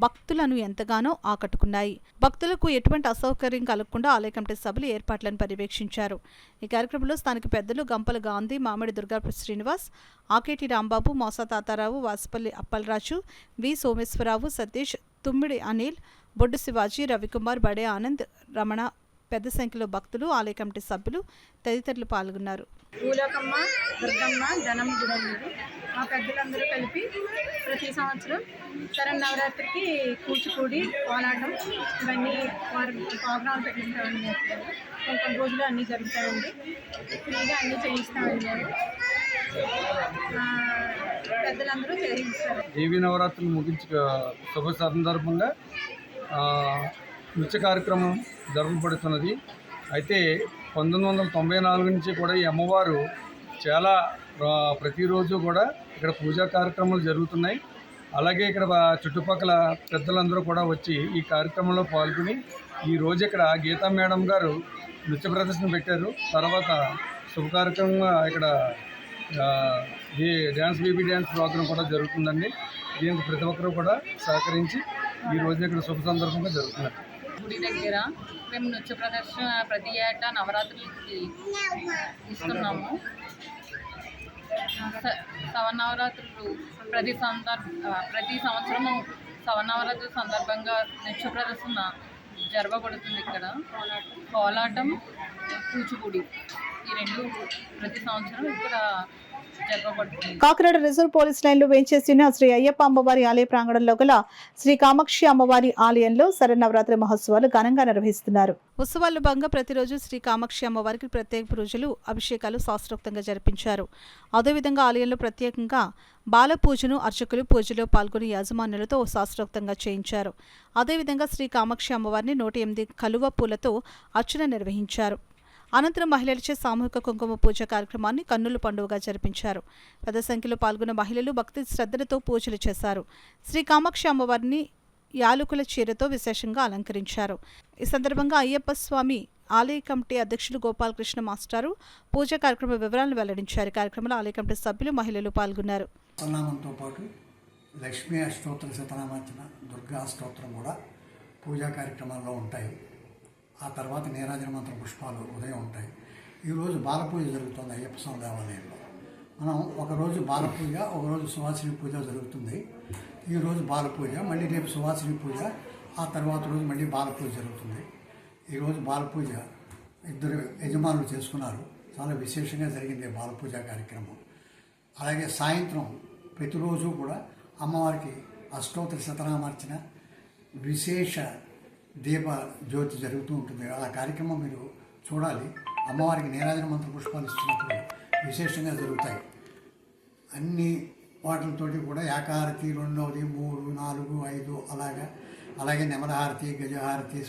భక్తులను ఎంతగానో ఆకట్టుకున్నాయి. భక్తులకు ఎటువంటి అసౌకర్యం కలగకుండా ఆలయ కమిటీ సభ్యులు ఏర్పాట్లను పర్యవేక్షించారు. ఈ కార్యక్రమంలో స్థానిక పెద్దలు గంపల గాంధీ, మామిడి దుర్గా శ్రీనివాస్, ఆకేటి రాంబాబు, మోసా తాతారావు, వాసుపల్లి అప్పలరాజు, వి సోమేశ్వరరావు, సతీష్, తుమ్మిడి అనిల్, బొడ్డు శివాజీ, రవికుమార్, బడే ఆనంద్, రమణ, పెద్ద సంఖ్యలో భక్తులు, ఆలయ కమిటీ సభ్యులు తదితరులు పాల్గొన్నారు. భూలోకమ్మ, దుర్గమ్మ, ధనమ్మ గుడన్నారు. మా పెద్దలందరూ కలిపి ప్రతి సంవత్సరం శరన్నవరాత్రికి కూచిపూడి, కోలాటం ఇవన్నీ వారు ప్రోగ్రాం పెట్టిస్తామండి. కొన్ని రోజులు అన్నీ జరుగుతాయండి. ఫ్రీగా అన్నీ చేయిస్తామండి. పెద్దలందరూ చేయిస్తారు. దేవీ నవరాత్రులు ముగించి శుభ సందర్భంగా నృత్య కార్యక్రమం జరపబడుతున్నది. అయితే 1994 నుంచి కూడా ఈ అమ్మవారు చాలా ప్రతిరోజు కూడా ఇక్కడ పూజా కార్యక్రమాలు జరుగుతున్నాయి. అలాగే ఇక్కడ చుట్టుపక్కల పెద్దలందరూ కూడా వచ్చి ఈ కార్యక్రమంలో పాల్గొని ఈరోజు ఇక్కడ గీతా మేడం గారు నృత్య ప్రదర్శన పెట్టారు. తర్వాత శుభ కార్యక్రమంగా ఇక్కడ బేబీ డ్యాన్స్ ప్రోగ్రాం కూడా జరుగుతుందండి. దీనికి ప్రతి ఒక్కరూ కూడా సహకరించి ఈ రోజు ఇక్కడ శుభ సందర్భంగా జరుగుతున్నారు. గుడి దగ్గర మేము నృత్య ప్రదర్శన ప్రతి ఏటా నవరాత్రులకి ఇస్తున్నాము. శవన్నవరాత్రులు ప్రతి సంవత్సరము శవన్నవరాత్రుల సందర్భంగా నృత్య ప్రదర్శన జరపబడుతుంది. ఇక్కడ కోలాటం, కూచిపూడి ఈ రెండు ప్రతి సంవత్సరం ఇక్కడ జరపబడుతుంది. కాకినాడ రిజర్వ్ పోలీస్ లైన్లో వేంచేసిన శ్రీ అయ్యప్ప అమ్మవారి ఆలయ ప్రాంగణంలో గల శ్రీ కామాక్షి అమ్మవారి ఆలయంలో శరన్నవరాత్రి మహోత్సవాలు ఘనంగా నిర్వహిస్తున్నారు. ఉత్సవాల్లో భాగంగా ప్రతిరోజు శ్రీ కామాక్షి అమ్మవారికి ప్రత్యేక పూజలు, అభిషేకాలు శాస్త్రోక్తంగా జరిపించారు. అదేవిధంగా ఆలయంలో ప్రత్యేకంగా బాల పూజను అర్చకులు పూజలో పాల్గొని యాజమాన్యులతో శాస్త్రోక్తంగా చేయించారు. అదేవిధంగా శ్రీ కామాక్షి అమ్మవారిని 108 కలువ పూలతో అర్చన నిర్వహించారు. అనంతరం మహిళలచే సామూహిక కుంకుమ పూజ కార్యక్రమాన్ని కన్నుల పండుగగా జరిపించారు. పెద్ద సంఖ్యలో పాల్గొన్న మహిళలు భక్తి శ్రద్ధలతో పూజలు చేశారు. శ్రీ కామాక్షి అమ్మవారిని యాలుకల చీరతో విశేషంగా అలంకరించారు. ఈ సందర్భంగా అయ్యప్ప స్వామి ఆలయ కమిటీ అధ్యక్షులు గోపాలకృష్ణ మాస్టారు పూజా కార్యక్రమ వివరాలను వెల్లడించారు. కార్యక్రమంలో ఆలయ కమిటీ సభ్యులు, మహిళలు పాల్గొన్నారు. సన్నామంతో పాటు లక్ష్మీ అష్టోత్తర శతనామార్చన, దుర్గా అష్టోత్తరం కూడా పూజా కార్యక్రమాల్లో ఉంటాయి. ఆ తర్వాత నీరాజన మంత్ర పుష్పాలు ఉదయం ఉంటాయి. ఈరోజు బాలపూజ జరుగుతుంది అయ్యప్ప స్వామి దేవాలయంలో. మనం ఒకరోజు బాలపూజ, ఒకరోజు సువాసిని పూజ జరుగుతుంది. ఈరోజు బాలపూజ, మళ్ళీ రేపు సువాసిని పూజ, ఆ తర్వాత రోజు మళ్ళీ బాలపూజ జరుగుతుంది. ఈరోజు బాలపూజ ఇద్దరు యజమానులు చేసుకున్నారు. చాలా విశేషంగా జరిగింది బాలపూజ కార్యక్రమం. అలాగే సాయంత్రం ప్రతిరోజు కూడా అమ్మవారికి అష్టోత్తర శతనామార్చన, విశేష దీప జ్యోతి జరుగుతూ ఉంటుంది. ఆ కార్యక్రమం మీరు చూడాలి. అమ్మవారికి నీరాజన మంత్ర పుష్పాలు ఇస్తున్నప్పుడు విశేషంగా జరుగుతాయి. అన్ని వాటితోటి కూడా ఏకాహారతి, రెండవది, 3, 4, 5 అలాగే నెమలహారతి, గజహారతి,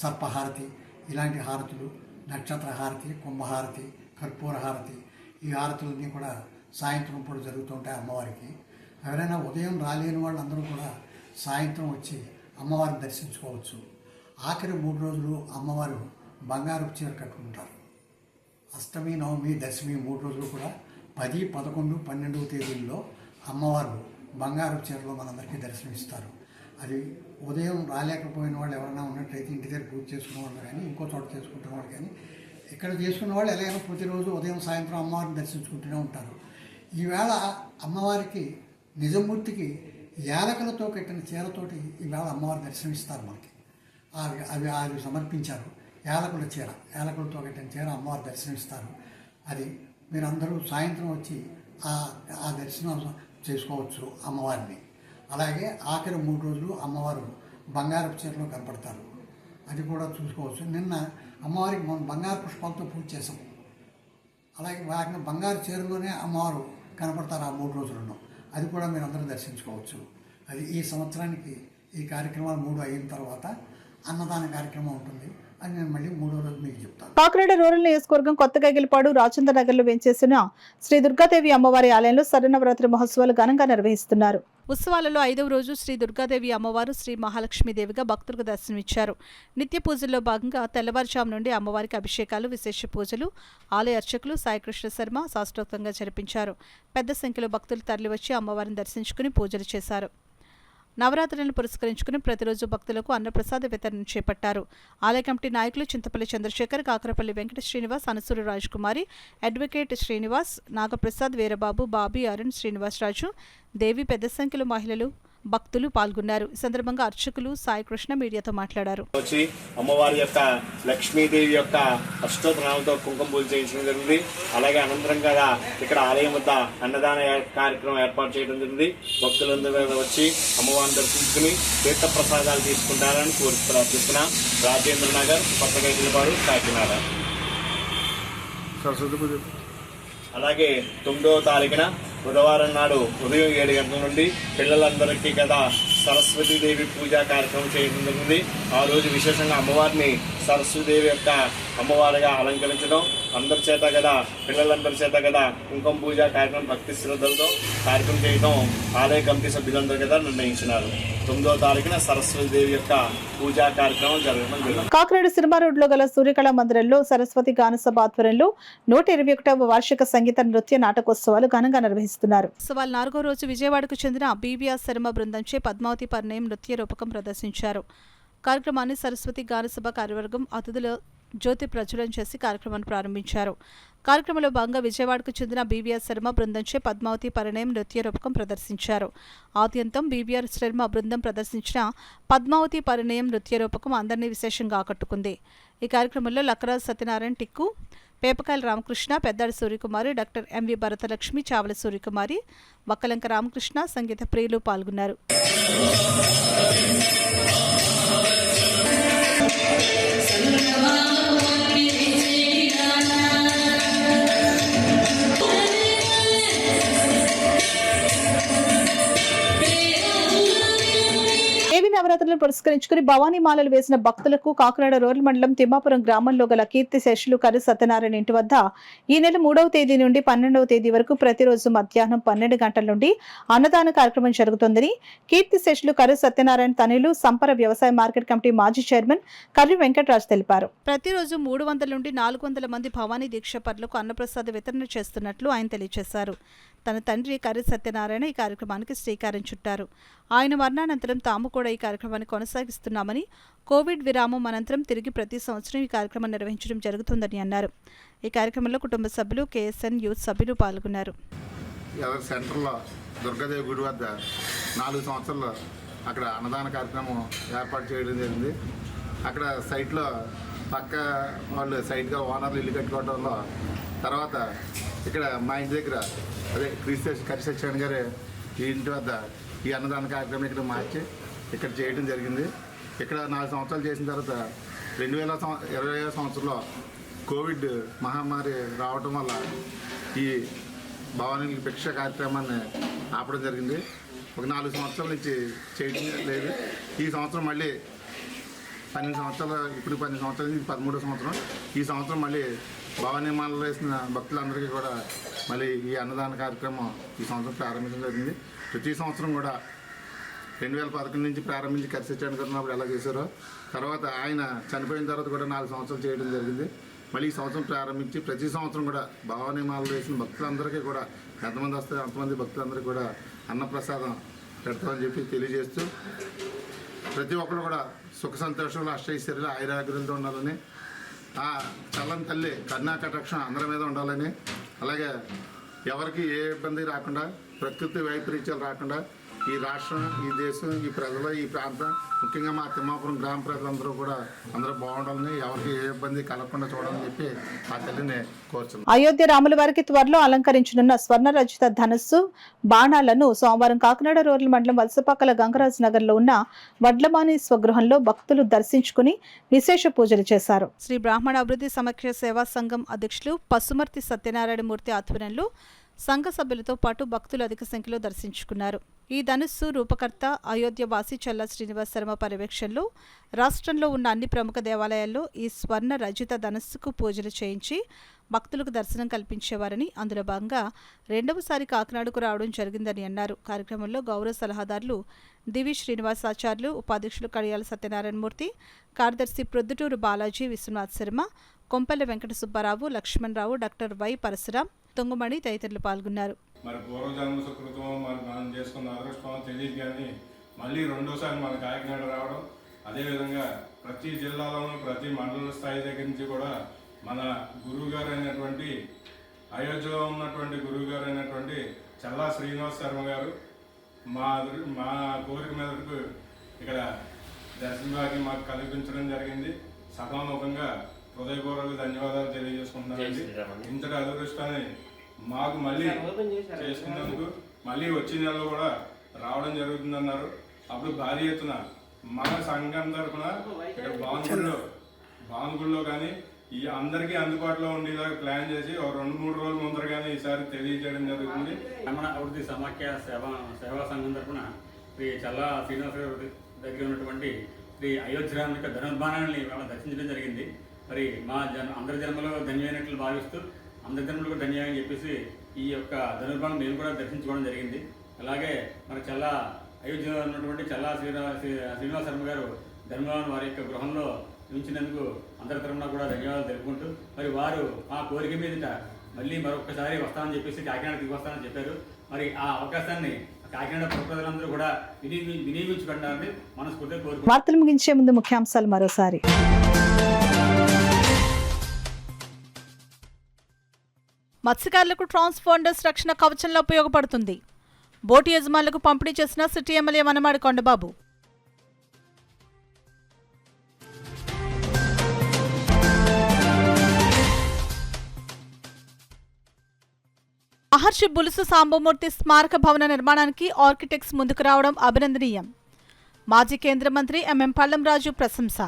సర్పహారతి ఇలాంటి హారతులు, నక్షత్ర హారతి, కుంభహారతి, కర్పూర హారతి ఈ హారతులన్నీ కూడా సాయంత్రం పూట జరుగుతుంటాయి అమ్మవారికి. ఎవరైనా ఉదయం రాలేని వాళ్ళందరూ కూడా సాయంత్రం వచ్చి అమ్మవారిని దర్శించుకోవచ్చు. ఆఖరి 3 రోజులు అమ్మవారు బంగారు చీర కట్టుకుంటారు. అష్టమి, నవమి, దశమి 3 రోజులు కూడా 10, 11, 12వ తేదీల్లో అమ్మవారు బంగారు చీరలో మనందరికీ దర్శనమిస్తారు. అది ఉదయం రాలేకపోయిన వాళ్ళు ఎవరైనా ఉన్నట్లయితే ఇంటి దగ్గర పూజ చేసుకున్న వాళ్ళు కానీ ఇంకో చోట చేసుకుంటున్న వాళ్ళు కానీ ఇక్కడ చేసుకున్న వాళ్ళు ఎలాగైనా ప్రతిరోజు ఉదయం సాయంత్రం అమ్మవారిని దర్శించుకుంటూనే ఉంటారు. ఈవేళ అమ్మవారికి నిజమూర్తికి యాలకులతో కట్టిన చీరతోటి ఈవేళ అమ్మవారి దర్శనమిస్తారు. మనకి అవి సమర్పించారు. యాలకుల చీర, యాలకులతో కట్టిన చీర అమ్మవారి దర్శనమిస్తారు. అది మీరందరూ సాయంత్రం వచ్చి ఆ దర్శనం చేసుకోవచ్చు అమ్మవారిని. అలాగే ఆఖరి 3 రోజులు అమ్మవారు బంగారపు చీరలో కనపడతారు. అది కూడా చూసుకోవచ్చు. నిన్న అమ్మవారికి మనం బంగారు పుష్పాలతో పూజ చేసాం. అలాగే వాటిని బంగారు చీరలోనే అమ్మవారు కనపడతారు ఆ 3 రోజులను. అది కూడా మీరు అందరూ దర్శించుకోవచ్చు. అది ఈ సంవత్సరానికి ఈ కార్యక్రమాలు 3 అయిన తర్వాత అన్నదాన కార్యక్రమం ఉంటుంది. అని నేను మళ్ళీ 3వ రోజు మీకు చెప్తాను. కాకినాడ రూరల్ నియోజకవర్గం కొత్తగా గెలిపాడు రాజేంద్ర నగర్లో వెంచేసిన శ్రీ దుర్గాదేవి అమ్మవారి ఆలయంలో శరన్నవరాత్రి మహోత్సవాలు ఘనంగా నిర్వహిస్తున్నారు. ఉత్సవాలలో 5వ రోజు శ్రీ దుర్గాదేవి అమ్మవారు శ్రీ మహాలక్ష్మీదేవిగా భక్తులకు దర్శనమిచ్చారు. నిత్య పూజల్లో భాగంగా తెల్లవారుజాము నుండి అమ్మవారికి అభిషేకాలు, విశేష పూజలు ఆలయ అర్చకులు సాయికృష్ణ శర్మ శాస్త్రోక్తంగా జరిపించారు. పెద్ద సంఖ్యలో భక్తులు తరలివచ్చి అమ్మవారిని దర్శించుకుని పూజలు చేశారు. నవరాత్రులను పురస్కరించుకుని ప్రతిరోజు భక్తులకు అన్నప్రసాద వితరణ చేపట్టారు. ఆలయ కమిటీ నాయకులు చింతపల్లి చంద్రశేఖర్, కాకరపల్లి వెంకట శ్రీనివాస్, అనసూరి రాజకుమారి, అడ్వకేట్ శ్రీనివాస్, నాగప్రసాద్, వీరబాబు, బాబీ, అరుణ్, శ్రీనివాసరాజు, దేవి, పెద్ద సంఖ్యలో మహిళలు భక్తులు పాల్గొన్నారు. ఈ సందర్భంగా అర్చకులు సాయికృష్ణ మీడియాతో మాట్లాడారు. వచ్చి అమ్మవారి యొక్క లక్ష్మీదేవి యొక్క అష్టోత్తరాలతో కుంకుమ పూజ చేయించడం జరిగింది. అలాగే అనంతరం కదా ఇక్కడ ఆలయం వద్ద అన్నదాన కార్యక్రమం ఏర్పాటు చేయడం జరిగింది. భక్తులందరూ వచ్చి అమ్మవారిని దర్శించుకుని తీర్థ ప్రసాదాలు తీసుకుంటారని కోరి ప్రార్థిస్తున్నాం. రాజేంద్ర నగర్, కొత్తగా గెలిపాడు, కాకినాడ. అలాగే 9వ తారీఖున బుధవారం నాడు ఉదయం 7 గంటల నుండి పిల్లలందరికీ కదా సరస్వతీదేవి పూజా కార్యక్రమం చేయడం జరిగింది. ఆ రోజు విశేషంగా అమ్మవారిని సరస్వతీదేవి యొక్క అమ్మవారిగా అలంకరించడం, అందరి చేత కదా పిల్లలందరి చేత కదా కుంకుమ పూజ కార్యక్రమం భక్తి శ్రద్ధలతో కార్యక్రమం చేయడం ఆలయ కమిటీ సభ్యులందరూ కదా నిర్ణయించినారు. 9వ తారీఖున సరస్వతీదేవి యొక్క పూజా కార్యక్రమం జరగడం జరిగింది. కాకినాడ సినిమా రోడ్లో గల సూర్యకళా మందిరంలో సరస్వతి గానసభ ఆధ్వర్యంలో 121వ వార్షిక సంగీత నృత్య నాటకోత్సవాలు ఘనంగా నిర్వహిస్తున్నారు. ఉత్సవాల 4వ రోజు విజయవాడకు చెందిన బీబీఆర్ శర్మ బృందంచే పద్మావతి పరిణయం నృత్య రూపకం ప్రదర్శించారు. కార్యక్రమాన్ని సరస్వతి గానసభ కార్యవర్గం అతిథుల జ్యోతి ప్రజ్వలన చేసి కార్యక్రమాన్ని ప్రారంభించారు. కార్యక్రమంలో భాగంగా విజయవాడకు చెందిన బీబీఆర్ శర్మ బృందంచే పద్మావతి పరిణయం నృత్య రూపకం ప్రదర్శించారు. ఆద్యంతం బీబీఆర్ శర్మ బృందం ప్రదర్శించిన పద్మావతి పరిణయం నృత్య రూపకం అందరినీ విశేషంగా ఆకట్టుకుంది. ఈ కార్యక్రమంలో లక్కరాజు సత్యనారాయణ టిక్కు, పేపకాయల రామకృష్ణ, పెద్దాడి సూర్యకుమారి, డాక్టర్ ఎంవి భరతలక్ష్మి, చావల సూర్యకుమారి, వక్కలంక రామకృష్ణ, సంగీత ప్రియులు పాల్గొన్నారు. దేవి నవరాత్రులను పురస్కరించుకుని భవానీ మాలలు వేసిన భక్తులకు కాకినాడ రూరల్ మండలం తిమ్మాపురం గ్రామంలో గల కీర్తి శేషులు కర్రి సత్యనారాయణ ఇంటి వద్ద ఈ నెల 3వ తేదీ నుండి 12వ తేదీ వరకు ప్రతిరోజు మధ్యాహ్నం 12 గంటల నుండి అన్నదాన కార్యక్రమం జరుగుతుందని కీర్తి శేషులు కర్రి సత్యనారాయణ తనయులు సంపర వ్యవసాయ మార్కెట్ కమిటీ మాజీ చైర్మన్ కర్రి వెంకటరాజు తెలిపారు. ప్రతిరోజు 300 నుండి 400 మంది భవానీ దీక్షపరులకు అన్నప్రసాద వితరణ చేస్తున్నట్లు ఆయన తెలియజేశారు. తన తండ్రి కర్రి సత్యనారాయణ ఈ కార్యక్రమానికి శ్రీకారం చుట్టారు. ఆయన మరణానంతరం తాము కూడా ఈ కార్యక్రమాన్ని కొనసాగిస్తున్నామని, కోవిడ్ విరామం అనంతరం తిరిగి ప్రతి సంవత్సరం ఈ కార్యక్రమం నిర్వహించడం జరుగుతుందని అన్నారు. ఈ కార్యక్రమంలో కుటుంబ సభ్యులు, కేఎస్ఎన్ యూత్ సభ్యులు పాల్గొన్నారు. సెంటర్లో దుర్గాదేవి గుడి వద్ద 4 సంవత్సరాలు అక్కడ అన్నదాన కార్యక్రమం ఏర్పాటు చేయడం జరిగింది. అక్కడ సైట్లో పక్క వాళ్ళు సైట్గా ఓనర్లు ఇల్లు కట్టుకోవడంలో తర్వాత ఇక్కడ మా ఇంటి దగ్గర అదే కర్రి సత్యనారాయణ గారి ఈ ఇంటి వద్ద ఈ అన్నదాన కార్యక్రమం ఇక్కడ మార్చి ఇక్కడ చేయడం జరిగింది. ఇక్కడ 4 సంవత్సరాలు చేసిన తర్వాత 2020 సంవత్సరంలో కోవిడ్ మహమ్మారి రావటం వల్ల ఈ భవానీ భిక్ష కార్యక్రమాన్ని ఆపడం జరిగింది. ఒక 4 సంవత్సరాల నుంచి చేయడం లేదు. ఈ సంవత్సరం మళ్ళీ 12 సంవత్సరాలు, ఇప్పుడు 12 సంవత్సరాల నుంచి 13వ సంవత్సరం. ఈ సంవత్సరం మళ్ళీ భవానీమాలలో వేసిన భక్తులందరికీ కూడా మళ్ళీ ఈ అన్నదాన కార్యక్రమం ఈ సంవత్సరం ప్రారంభించడం జరిగింది. ప్రతి సంవత్సరం కూడా 2011 నుంచి ప్రారంభించి కరిసెచ్చానుకున్నప్పుడు ఎలా చేశారో, తర్వాత ఆయన చనిపోయిన తర్వాత కూడా 4 సంవత్సరాలు చేయడం జరిగింది. మళ్ళీ ఈ సంవత్సరం ప్రారంభించి ప్రతి సంవత్సరం కూడా భవానీమాలలో వేసిన భక్తులందరికీ కూడా ఎంతమంది వస్తే అంతమంది భక్తులందరికీ కూడా అన్నప్రసాదం పెడతామని చెప్పి తెలియజేస్తూ, ప్రతి ఒక్కరు కూడా సుఖ సంతోషాలు, అష్టైశ్వర్యాలు, ఆయురాగ్రులతో ఉండాలని, ఆ చల్లని తల్లి కరుణా కటాక్షం అందరి మీద ఉండాలని, అలాగే ఎవరికి ఏ ఇబ్బంది రాకుండా, ప్రకృతి వైపరీత్యాలు రాకుండా ఈ రాష్ట్రం, ఈ దేశం, ఈ ప్రజలు, ఈ ప్రాంతం, ముఖ్యంగా మా తిమ్మాపురం గ్రామ ప్రజలందరూ కూడా అందరూ బాగుండాలని, ఎవరికి ఏ ఇబ్బంది కలగకుండా చూడాలని చెప్పి ఆ తల్లిని కోరుచున్నాం. అయోధ్య రాముల వారికి త్వరలో అలంకరించనున్న స్వర్ణ రచిత ధనస్సు బాణాలను సోమవారం కాకినాడ రూరల్ మండలం వలసపాకల గంగరాజ్ నగర్ లో ఉన్న వడ్లమాని స్వగృహంలో భక్తులు దర్శించుకుని విశేష పూజలు చేశారు. శ్రీ బ్రాహ్మణ అభివృద్ధి సమఖ్య సేవా సంఘం అధ్యక్షులు పసుమర్తి సత్యనారాయణమూర్తి ఆధ్వర్యంలో సంఘ సభ్యులతో పాటు భక్తులు అధిక సంఖ్యలో దర్శించుకున్నారు. ఈ ధనుస్సు రూపకర్త అయోధ్య వాసి చల్లా శ్రీనివాస్ శర్మ పర్యవేక్షణలో రాష్ట్రంలో ఉన్న అన్ని ప్రముఖ దేవాలయాల్లో ఈ స్వర్ణ రజిత ధనుస్సుకు పూజలు చేయించి భక్తులకు దర్శనం కల్పించేవారని, అందులో భాగంగా రెండవసారి కాకినాడకు రావడం జరిగిందని అన్నారు. కార్యక్రమంలో గౌరవ సలహాదారులు దివి శ్రీనివాసాచార్యులు, ఉపాధ్యక్షులు కడియాల సత్యనారాయణమూర్తి, కార్యదర్శి ప్రొద్దుటూరు బాలాజీ, విశ్వనాథ్ శర్మ, కొంపల్లి వెంకట సుబ్బారావు, లక్ష్మణరావు, డాక్టర్ వై పరశురాం, తొంగుమణి తదితరులు పాల్గొన్నారు. మరి పూర్వజన్మ సుకృతం మరి మనం చేసుకున్న అదృష్టం తెలియదు, కానీ మళ్ళీ రెండోసారి మన కాకినాడ రావడం, అదేవిధంగా ప్రతి జిల్లాలోనూ ప్రతి మండల స్థాయి దగ్గర నుంచి కూడా మన గురువు గారు అయినటువంటి అయోధ్యలో ఉన్నటువంటి గురువు గారు అయినటువంటి చల్లా శ్రీనివాస్ శర్మ గారు మా కోరిక మేరకు ఇక్కడ దర్శన మాకు కల్పించడం జరిగింది. సభాముఖంగా హృదయపూర్వక ధన్యవాదాలు తెలియజేసుకుంటున్నానండి. ఇంతటి అదృష్టాన్ని మాకు మళ్ళీ చేసుకున్నందుకు మళ్ళీ వచ్చే నెలలో కూడా రావడం జరుగుతుందన్నారు. అప్పుడు భారీ ఎత్తున మన సంఘం తరఫున ఇక్కడ భావనగుడిలో కానీ ఈ అందరికీ అందుబాటులో ఉండేలాగా ప్లాన్ చేసి ఒక 2-3 రోజుల ముందర కానీ ఈసారి తెలియజేయడం జరుగుతుంది. బ్రాహ్మణ అభివృద్ధి సమాఖ్య సేవా సంఘం తరఫున శ్రీ చల్లా శ్రీనివాస గారి దగ్గర ఉన్నటువంటి శ్రీ అయోధ్యరామ్ యొక్క ధనుర్బాణాన్ని దర్శించడం జరిగింది. మరి మా అందరి జన్మలో ధన్యమైనట్లు భావిస్తూ అందరి జన్మలకు ధన్యమని చెప్పేసి ఈ యొక్క ధనుర్బాణం మేము కూడా దర్శించుకోవడం జరిగింది. అలాగే మన చల్లా అయోధ్యలో ఉన్నటువంటి చల్లా శ్రీనివాస శర్మ గారు ధనుర్బాణం వారి యొక్క గృహంలో ఉంచినందుకు అందరి తరఫున కూడా ధన్యవాదాలు తెలుపుకుంటూ, మరి వారు ఆ కోరిక మీదట మళ్ళీ మరొకసారి వస్తామని చెప్పేసి కాకినాడ తిరిగి వస్తామని చెప్పారు. మరి ఆ అవకాశాన్ని కాకినాడ ప్రజలందరూ కూడా వినియోగించుకుంటారని మనస్ఫూర్తిగా కోరుకుంటున్నాను. వార్తలు ముగించే ముందు ముఖ్యాంశాలు మరోసారి. మత్స్యకారులకు ట్రాన్స్పాండర్స్ రక్షణ కవచంలో ఉపయోగపడుతుంది. బోటు యజమానులకు పంపిణీ చేసిన సిటీ ఎమ్మెల్యే వనమాడి కొండబాబు. మహర్షి బులుసు సాంబమూర్తి స్మారక భవన నిర్మాణానికి ఆర్కిటెక్ట్స్ ముందుకు రావడం అభినందనీయం. మాజీ కేంద్ర మంత్రి ఎంఎం పల్లంరాజు ప్రశంస.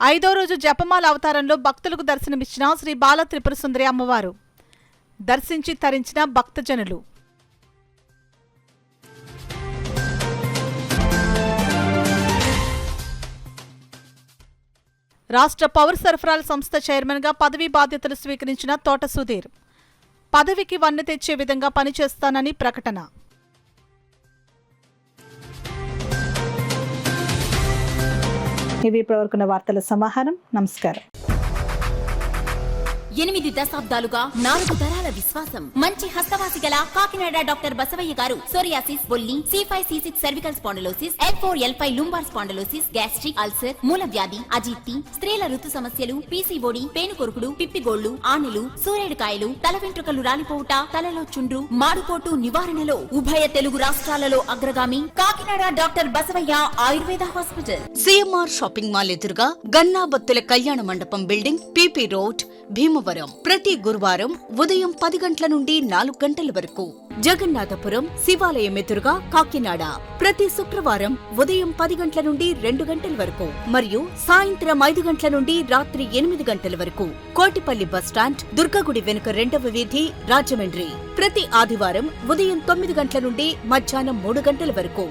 ఐదో రోజు జపమాల అవతారంలో భక్తులకు దర్శనమిచ్చిన శ్రీ బాల త్రిపుర సుందరి అమ్మవారు. దర్శించి తరించిన భక్తజనులు. రాష్ట్ర పౌర సరఫరాల సంస్థ చైర్మన్గా పదవీ బాధ్యతలు స్వీకరించిన తోట సుధీర్. పదవికి వన్నె తెచ్చే విధంగా పనిచేస్తానని ప్రకటన. ఇవి ఇప్పటివరకున్న వార్తల సమాహారం. నమస్కారం. 8 దశాబ్దాలుగా 4 తరాల విశ్వాసం. మంచి హస్తవాసి గల కాకినాడ డాక్టర్ బసవయ్య గారు సోరియాసిస్, బొల్లి, C5, C6 cervical spondylosis, L4, L5 lumbar spondylosis, gastric ulcer, మూల వ్యాధి, అజీర్తి, స్త్రీల ఋతు సమస్యలు, PCOD, పేనుకొరుకుడు, పిప్పిగోళ్లు, ఆనెలు, సూరేడుకాయలు, తల వెంట్రుకలు రాలిపోవుట, తలలో చుండ్రు, మాడుకోటు నివారణలో ఉభయ తెలుగు రాష్ట్రాలలో అగ్రగామి Kakinada doctor Basavayya Ayurveda hospital. CMR shopping mall ఎదురుగా గన్నాబత్తుల కళ్యాణ మండపం బిల్డింగ్, PP రోడ్, భీమవరం. ప్రతి గురువారం ఉదయం 10 గంటల నుండి 4 గంటల వరకు. జగన్నాథపురం శివాలయం ఎదురుగా కాకినాడ ప్రతి శుక్రవారం ఉదయం 10 గంటల నుండి 2 గంటల వరకు మరియు సాయంత్రం 5 గంటల నుండి రాత్రి 8 గంటల వరకు. కోటిపల్లి బస్టాండ్ దుర్గగుడి వెనుక 2వ వీధి రాజమండ్రి ప్రతి ఆదివారం ఉదయం 9 గంటల నుండి మధ్యాహ్నం 3 గంటల వరకు.